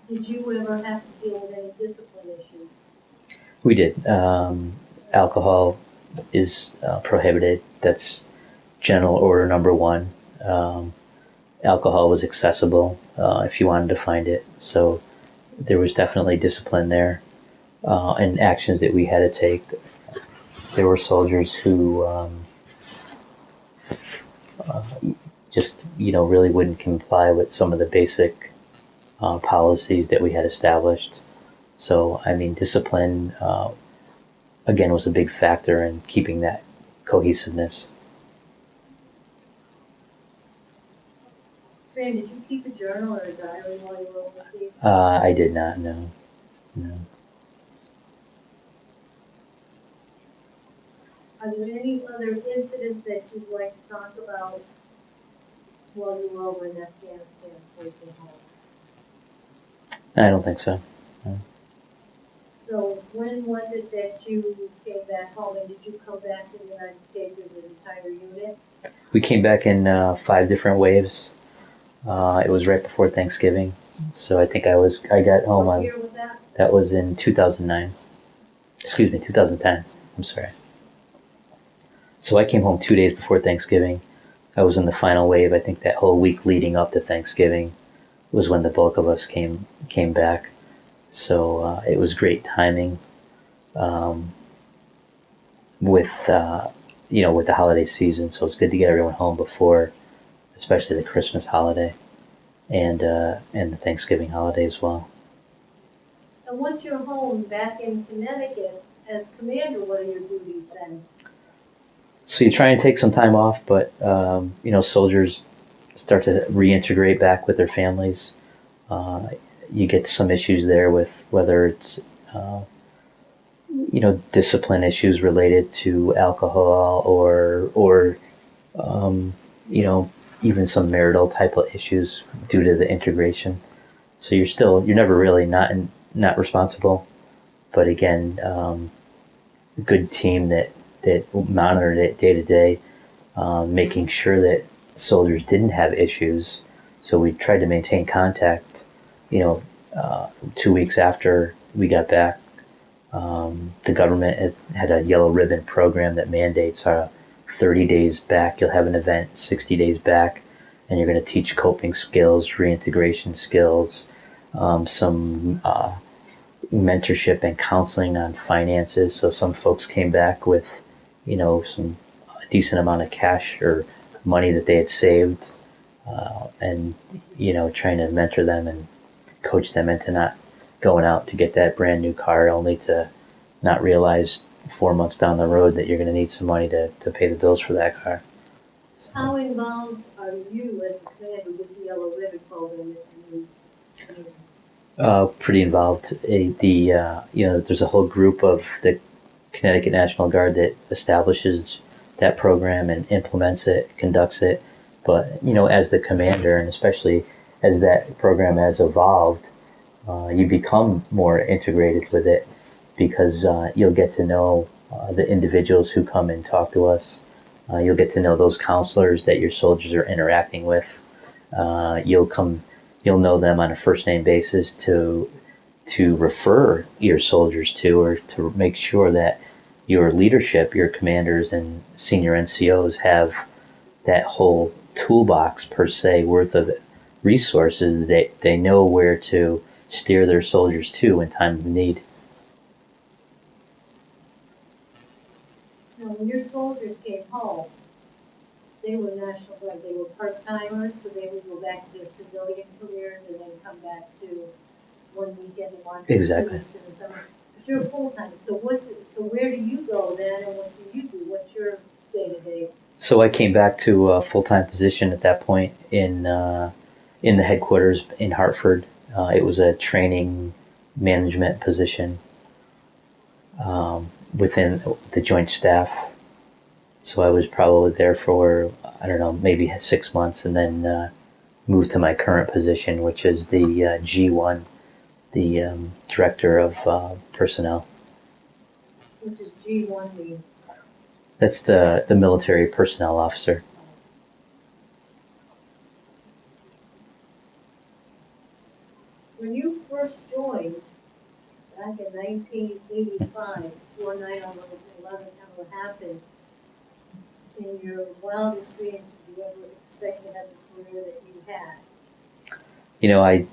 Did you ever have to deal with any discipline issues? We did. Alcohol is prohibited. That's general order number one. Alcohol was accessible if you wanted to find it. So there was definitely discipline there, and actions that we had to take. There were soldiers who just really wouldn't comply with some of the basic policies that we had established. So discipline again was a big factor in keeping that cohesiveness. Fran, did you keep a journal or a diary while you were overseas? I did not. No. Are there any other incidents that you'd like to talk about while you were over in Afghanistan before you came home? I don't think so. No. So when was it that you came back home, and did you come back to the United States as an entire unit? We came back in 5 different waves. It was right before Thanksgiving, so I think I got home What on. year was that? That was in 2009. Excuse me, 2010. I'm sorry. So I came home 2 days before Thanksgiving. I was in the final wave. I think that whole week leading up to Thanksgiving was when the bulk of us came back. So it was great timing with the holiday season. So it's good to get everyone home before, especially the Christmas holiday and the Thanksgiving holiday as well. And once you're home back in Connecticut as commander, what are your duties then? So you try and take some time off, but soldiers start to reintegrate back with their families. You get some issues there with whether it's discipline issues related to alcohol or even some marital type of issues due to the integration. So you're never really not responsible, but again, a good team that monitored it day to day, making sure that soldiers didn't have issues. So we tried to maintain contact, 2 weeks after we got back. The government had a yellow ribbon program that mandates 30 days back, you'll have an event, 60 days back, and you're going to teach coping skills, reintegration skills, some mentorship and counseling on finances. So some folks came back with, some decent amount of cash or money that they had saved, and, trying to mentor them and coach them into not going out to get that brand new car only to not realize 4 months down the road that you're going to need some money to pay the bills for that car. So, How involved are you as a commander with the Yellow Ribbon program that you use? pretty involved. There's a whole group of the Connecticut National Guard that establishes that program and implements it, conducts it. But, as the commander, and especially as that program has evolved, you become more integrated with it because you'll get to know the individuals who come and talk to us. You'll get to know those counselors that your soldiers are interacting with. You'll know them on a first name basis to refer your soldiers to, or to make sure that your leadership, your commanders and senior NCOs have that whole toolbox per se worth of resources. They know where to steer their soldiers to in time of need. Now, when your soldiers came home, they were National Guard, they were part-timers, so they would go back to their civilian careers and then come back to one weekend a month. Exactly. 2 weeks in the summer. But you're a full-time, so where do you go then, and what do you do? What's your day-to-day? So I came back to a full-time position at that point in the headquarters in Hartford. It was a training management position within the Joint Staff. So I was probably there for, I don't know, maybe 6 months, and then moved to my current position, which is the G1, the Director of Personnel. Which is G1 mean? That's the military personnel officer. When you first joined, back in 1985, before 9/11 ever happened, in your wildest dreams, did you ever expect to have the career that you had? You know, I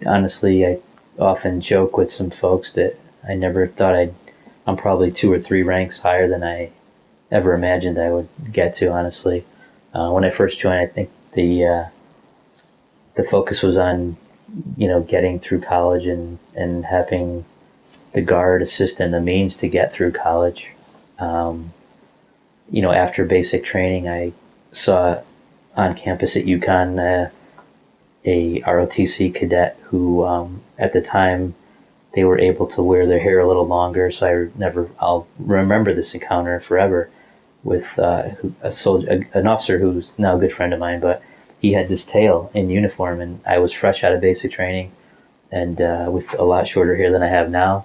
often joke with some folks that I never thought I'm probably 2 or 3 ranks higher than I ever imagined I would get to, honestly. When I first joined, I think the focus was on, getting through college and having the Guard assist in the means to get through college. After basic training, I saw on campus at UConn a ROTC cadet who, at the time, they were able to wear their hair a little longer. So I'll remember this encounter forever with an officer who's now a good friend of mine, but he had this tail in uniform, and I was fresh out of basic training and with a lot shorter hair than I have now.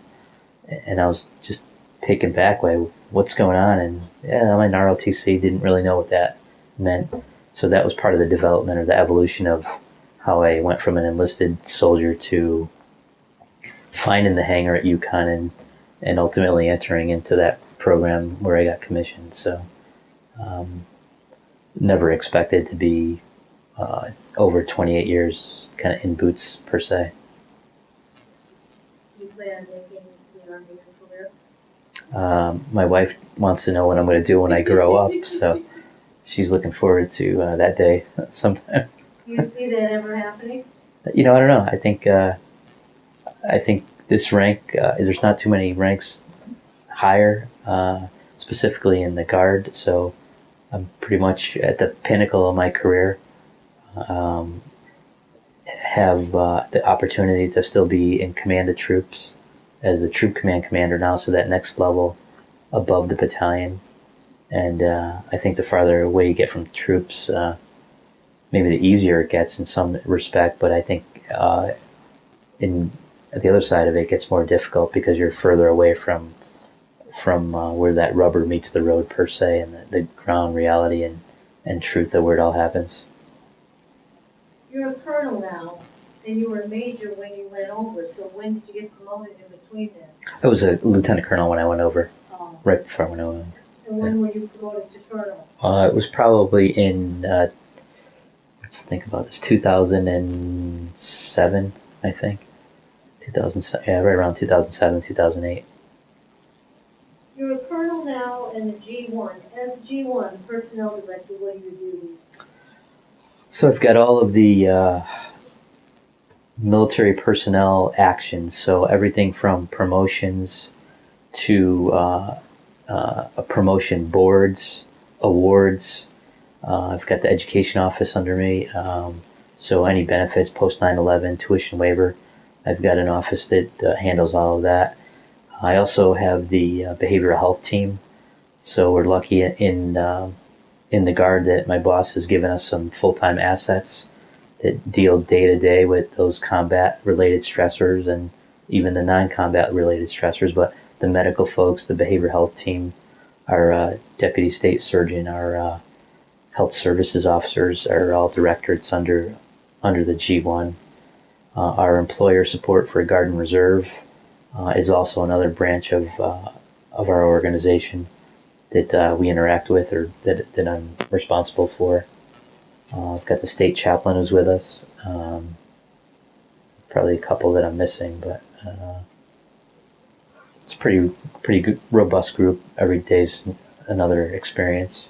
And I was just taken back by what's going on. And yeah, I'm in ROTC, didn't really know what that meant. So that was part of the development or the evolution of how I went from an enlisted soldier to finding the hangar at UConn and ultimately entering into that program where I got commissioned. So never expected to be over 28 years kind of in boots per se. You plan on making the Army your career? My wife wants to know what I'm going to do when I grow up, so she's looking forward to that day sometime. Do you see that ever happening? I don't know. I think this rank, there's not too many ranks higher, specifically in the Guard, so I'm pretty much at the pinnacle of my career. Have the opportunity to still be in command of troops as the troop command commander now, so that next level above the battalion. And I think the farther away you get from troops, maybe the easier it gets in some respect, but I think in the other side of it gets more difficult because you're further away from where that rubber meets the road per se, and the ground reality and truth of where it all happens. You're a colonel now, and you were a major when you went over, so when did you get promoted in between then? I was a lieutenant colonel when I went over, right before I went over. And when were you promoted to colonel? It was probably in, let's think about this, 2007, I think. 2007, yeah, right around 2007, 2008. You're a colonel now and the G1. As G1, personnel director, what are your duties? So I've got all of the military personnel actions, so everything from promotions to promotion boards, awards. I've got the education office under me, so any benefits post 9/11, tuition waiver. I've got an office that handles all of that. I also have the behavioral health team, so we're lucky in the Guard that my boss has given us some full-time assets that deal day-to-day with those combat-related stressors and even the non-combat-related stressors. But the medical folks, the behavioral health team, our deputy state surgeon, our health services officers are all directorates under the G1. Our employer support for Guard and Reserve is also another branch of our organization that we interact with or that I'm responsible for. I've got the state chaplain who's with us. Probably a couple that I'm missing, but it's pretty good, robust group. Every day's another experience,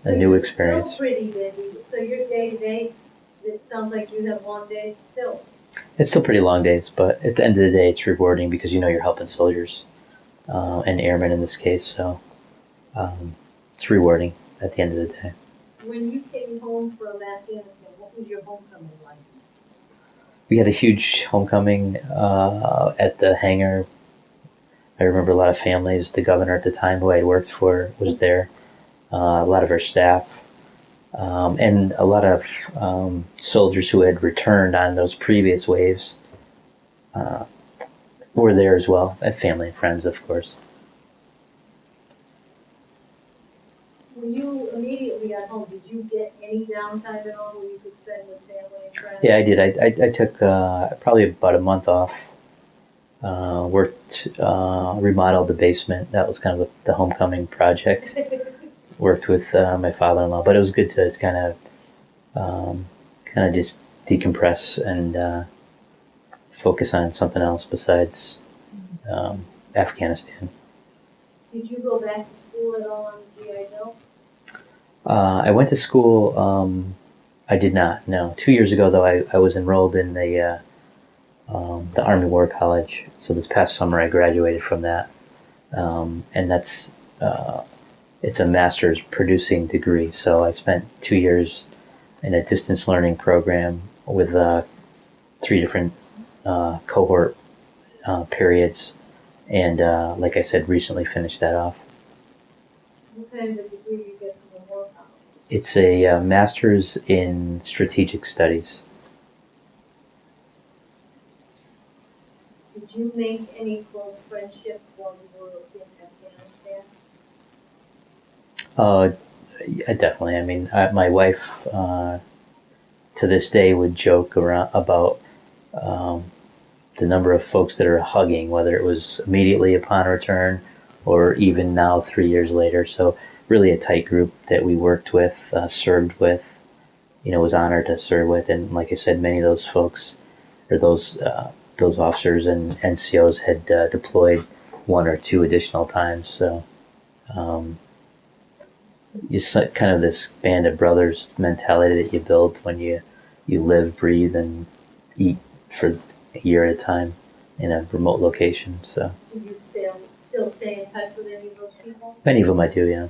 So a new you're experience. still pretty busy, so your day-to-day, it sounds like you have long days still. It's still pretty long days, but at the end of the day, it's rewarding because you're helping soldiers and airmen in this case. So it's rewarding at the end of the day. When you came home from Afghanistan, what was your homecoming like? We had a huge homecoming at the hangar. I remember a lot of families. The governor at the time, who I had worked for, was there. A lot of our staff, and a lot of soldiers who had returned on those previous waves were there as well, and family and friends, of course. When you immediately got home, did you get any downtime at all where you could spend with family and friends? Yeah, I did. I took probably about a month off. Worked, remodeled the basement. That was kind of the homecoming project. Worked with my father-in-law, but it was good to kind of just decompress and focus on something else besides Afghanistan. Did you go back to school at all on the GI Bill? I went to school. I did not. No, 2 years ago though, I was enrolled in the Army War College. So this past summer, I graduated from that, and that's it's a master's producing degree. So I spent 2 years in a distance learning program with 3 different cohort periods, and like I said, recently finished that off. What kind of degree you get from the War College? It's a master's in strategic studies. Did you make any close friendships while you were in Afghanistan? Yeah, definitely. I mean, my wife to this day would joke around about the number of folks that are hugging, whether it was immediately upon return or even now 3 years later. So really a tight group that we worked with, served with, was honored to serve with. And like I said, many of those folks or those officers and NCOs had deployed 1 or 2 additional times. So you kind of this band of brothers mentality that you build when you live, breathe, and eat for a year at a time in a remote location. So Do you still stay in touch with any of those people? many of them I do, yeah.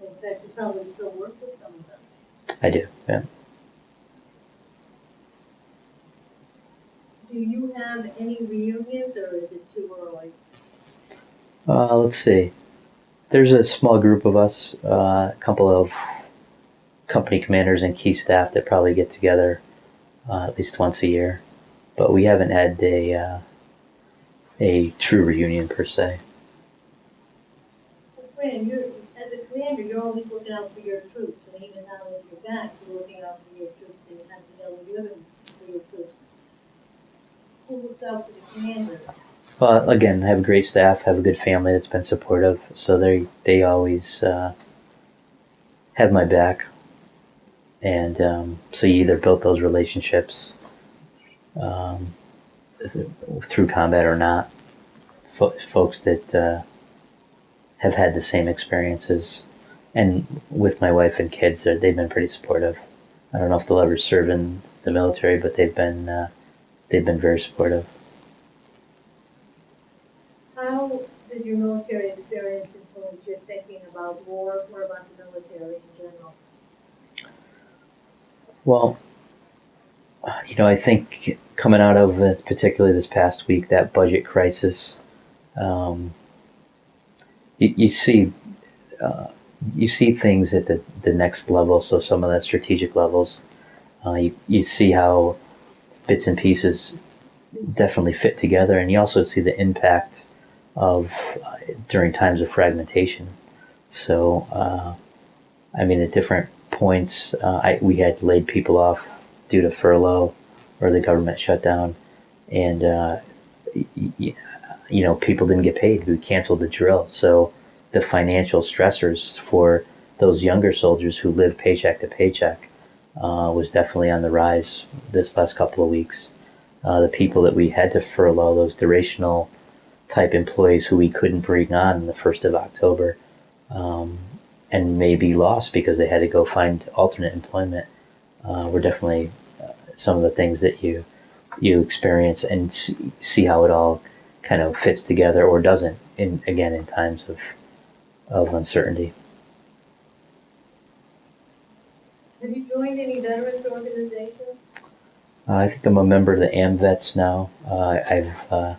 In fact, you probably still work with some of them. I do, yeah. Do you have any reunions, or is it too early? Let's see. There's a small group of us, a couple of company commanders and key staff that probably get together at least once a year, but we haven't had a true reunion per se. Well, Fran, as a commander, you're always looking out for your troops, and even now that you're back, you're looking out for your troops, and you have to know what you're doing for your troops. Who looks out for the commander? Well, again, I have a great staff, have a good family that's been supportive, so they always have my back, and so you either built those relationships through combat or not. Folks that have had the same experiences, and with my wife and kids, they've been pretty supportive. I don't know if they'll ever serve in the military, but they've been very supportive. How does your military experience influence your thinking about war or about the military in general? Well, I think coming out of particularly this past week, that budget crisis, you see things at the next level. So some of the strategic levels, you see how bits and pieces definitely fit together, and you also see the impact of during times of fragmentation. So, at different points, we had laid people off due to furlough or the government shutdown, and people didn't get paid. We canceled the drill, so the financial stressors for those younger soldiers who live paycheck to paycheck was definitely on the rise this last couple of weeks. The people that we had to furlough, those durational type employees who we couldn't bring on the 1st of October, and may be lost because they had to go find alternate employment, were definitely some of the things that you experience and see how it all kind of fits together or doesn't in times of uncertainty. Have you joined any veterans organizations? I think I'm a member of the AMVETS now. I've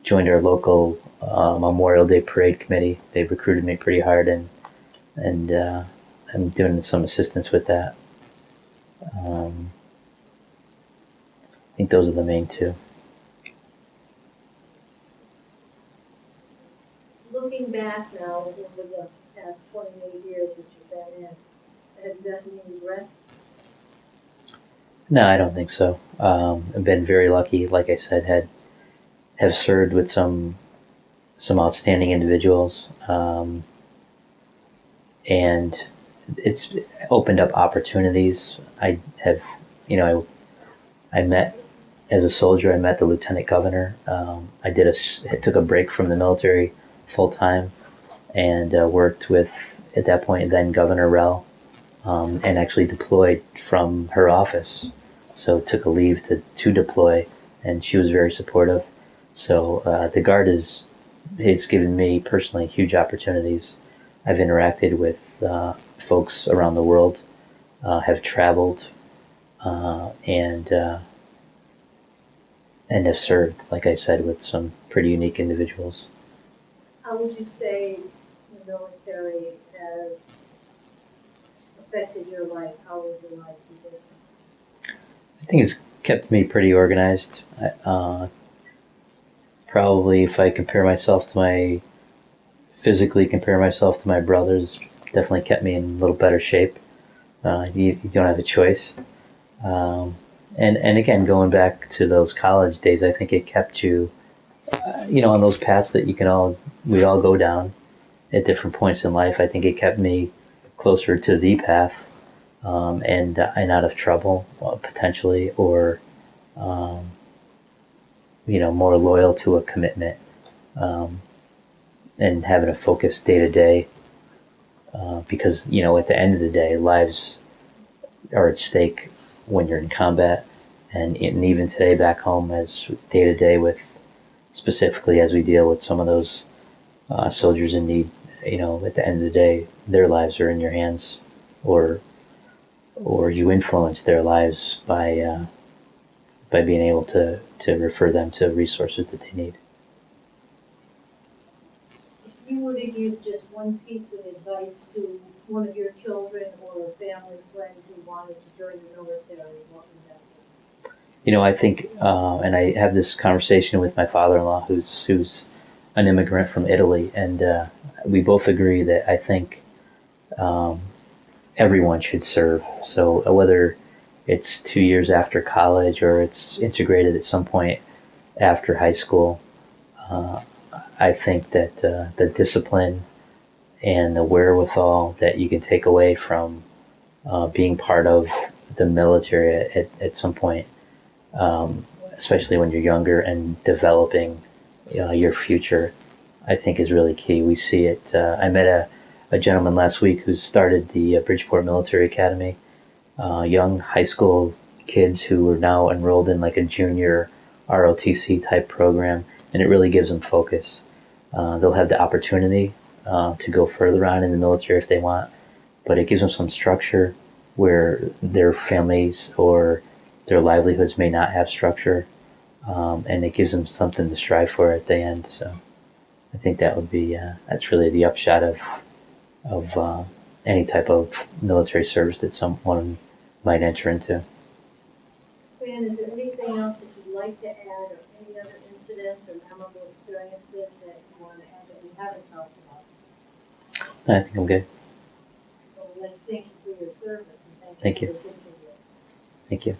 joined our local Memorial Day Parade committee. They've recruited me pretty hard, and I'm doing some assistance with that. I think those are the main two. Looking back now over the past 28 years that you've been in, have you got any regrets? No, I don't think so. I've been very lucky. Like I said, have served with some outstanding individuals, and it's opened up opportunities. I have, I met as a soldier. I met the lieutenant governor. I took a break from the military full time, and worked with, at that point, then Governor Rell, and actually deployed from her office. So took a leave to deploy, and she was very supportive. So the Guard has given me personally huge opportunities. I've interacted with folks around the world, have traveled, and have served, like I said, with some pretty unique individuals. How would you say the military has affected your life? How has your life been different? I think it's kept me pretty organized. Probably if I physically compare myself to my brothers, definitely kept me in a little better shape. You don't have a choice. And again, going back to those college days, I think it kept you, on those paths that we all go down at different points in life. I think it kept me closer to the path, and out of trouble, potentially, or more loyal to a commitment, and having a focus day to day, because at the end of the day, lives are at stake when you're in combat, and even today back home, as day to day, with specifically as we deal with some of those soldiers in need. At the end of the day, their lives are in your hands, or you influence their lives by being able to refer them to resources that they need. If you were to give just one piece of advice to one of your children or a family friend who wanted to join the military, what would that be? I think, and I have this conversation with my father-in-law, who's an immigrant from Italy, and we both agree that I think everyone should serve. So whether it's 2 years after college or it's integrated at some point after high school, I think that the discipline and the wherewithal that you can take away from being part of the military at some point, especially when you're younger and developing your future, I think is really key. We see it. I met a gentleman last week who started the Bridgeport Military Academy, young high school kids who are now enrolled in like a junior ROTC type program, and it really gives them focus. They'll have the opportunity to go further on in the military if they want, but it gives them some structure where their families or their livelihoods may not have structure, and it gives them something to strive for at the end. So I think that would be that's really the upshot of any type of military service that someone might enter into. Fran, is there anything else that you'd like to add, or any other incidents or memorable experiences that you want to add that we haven't talked about? I think I'm good. Well, let's thank you for your service, and Thank thank you you. for this interview. Thank you.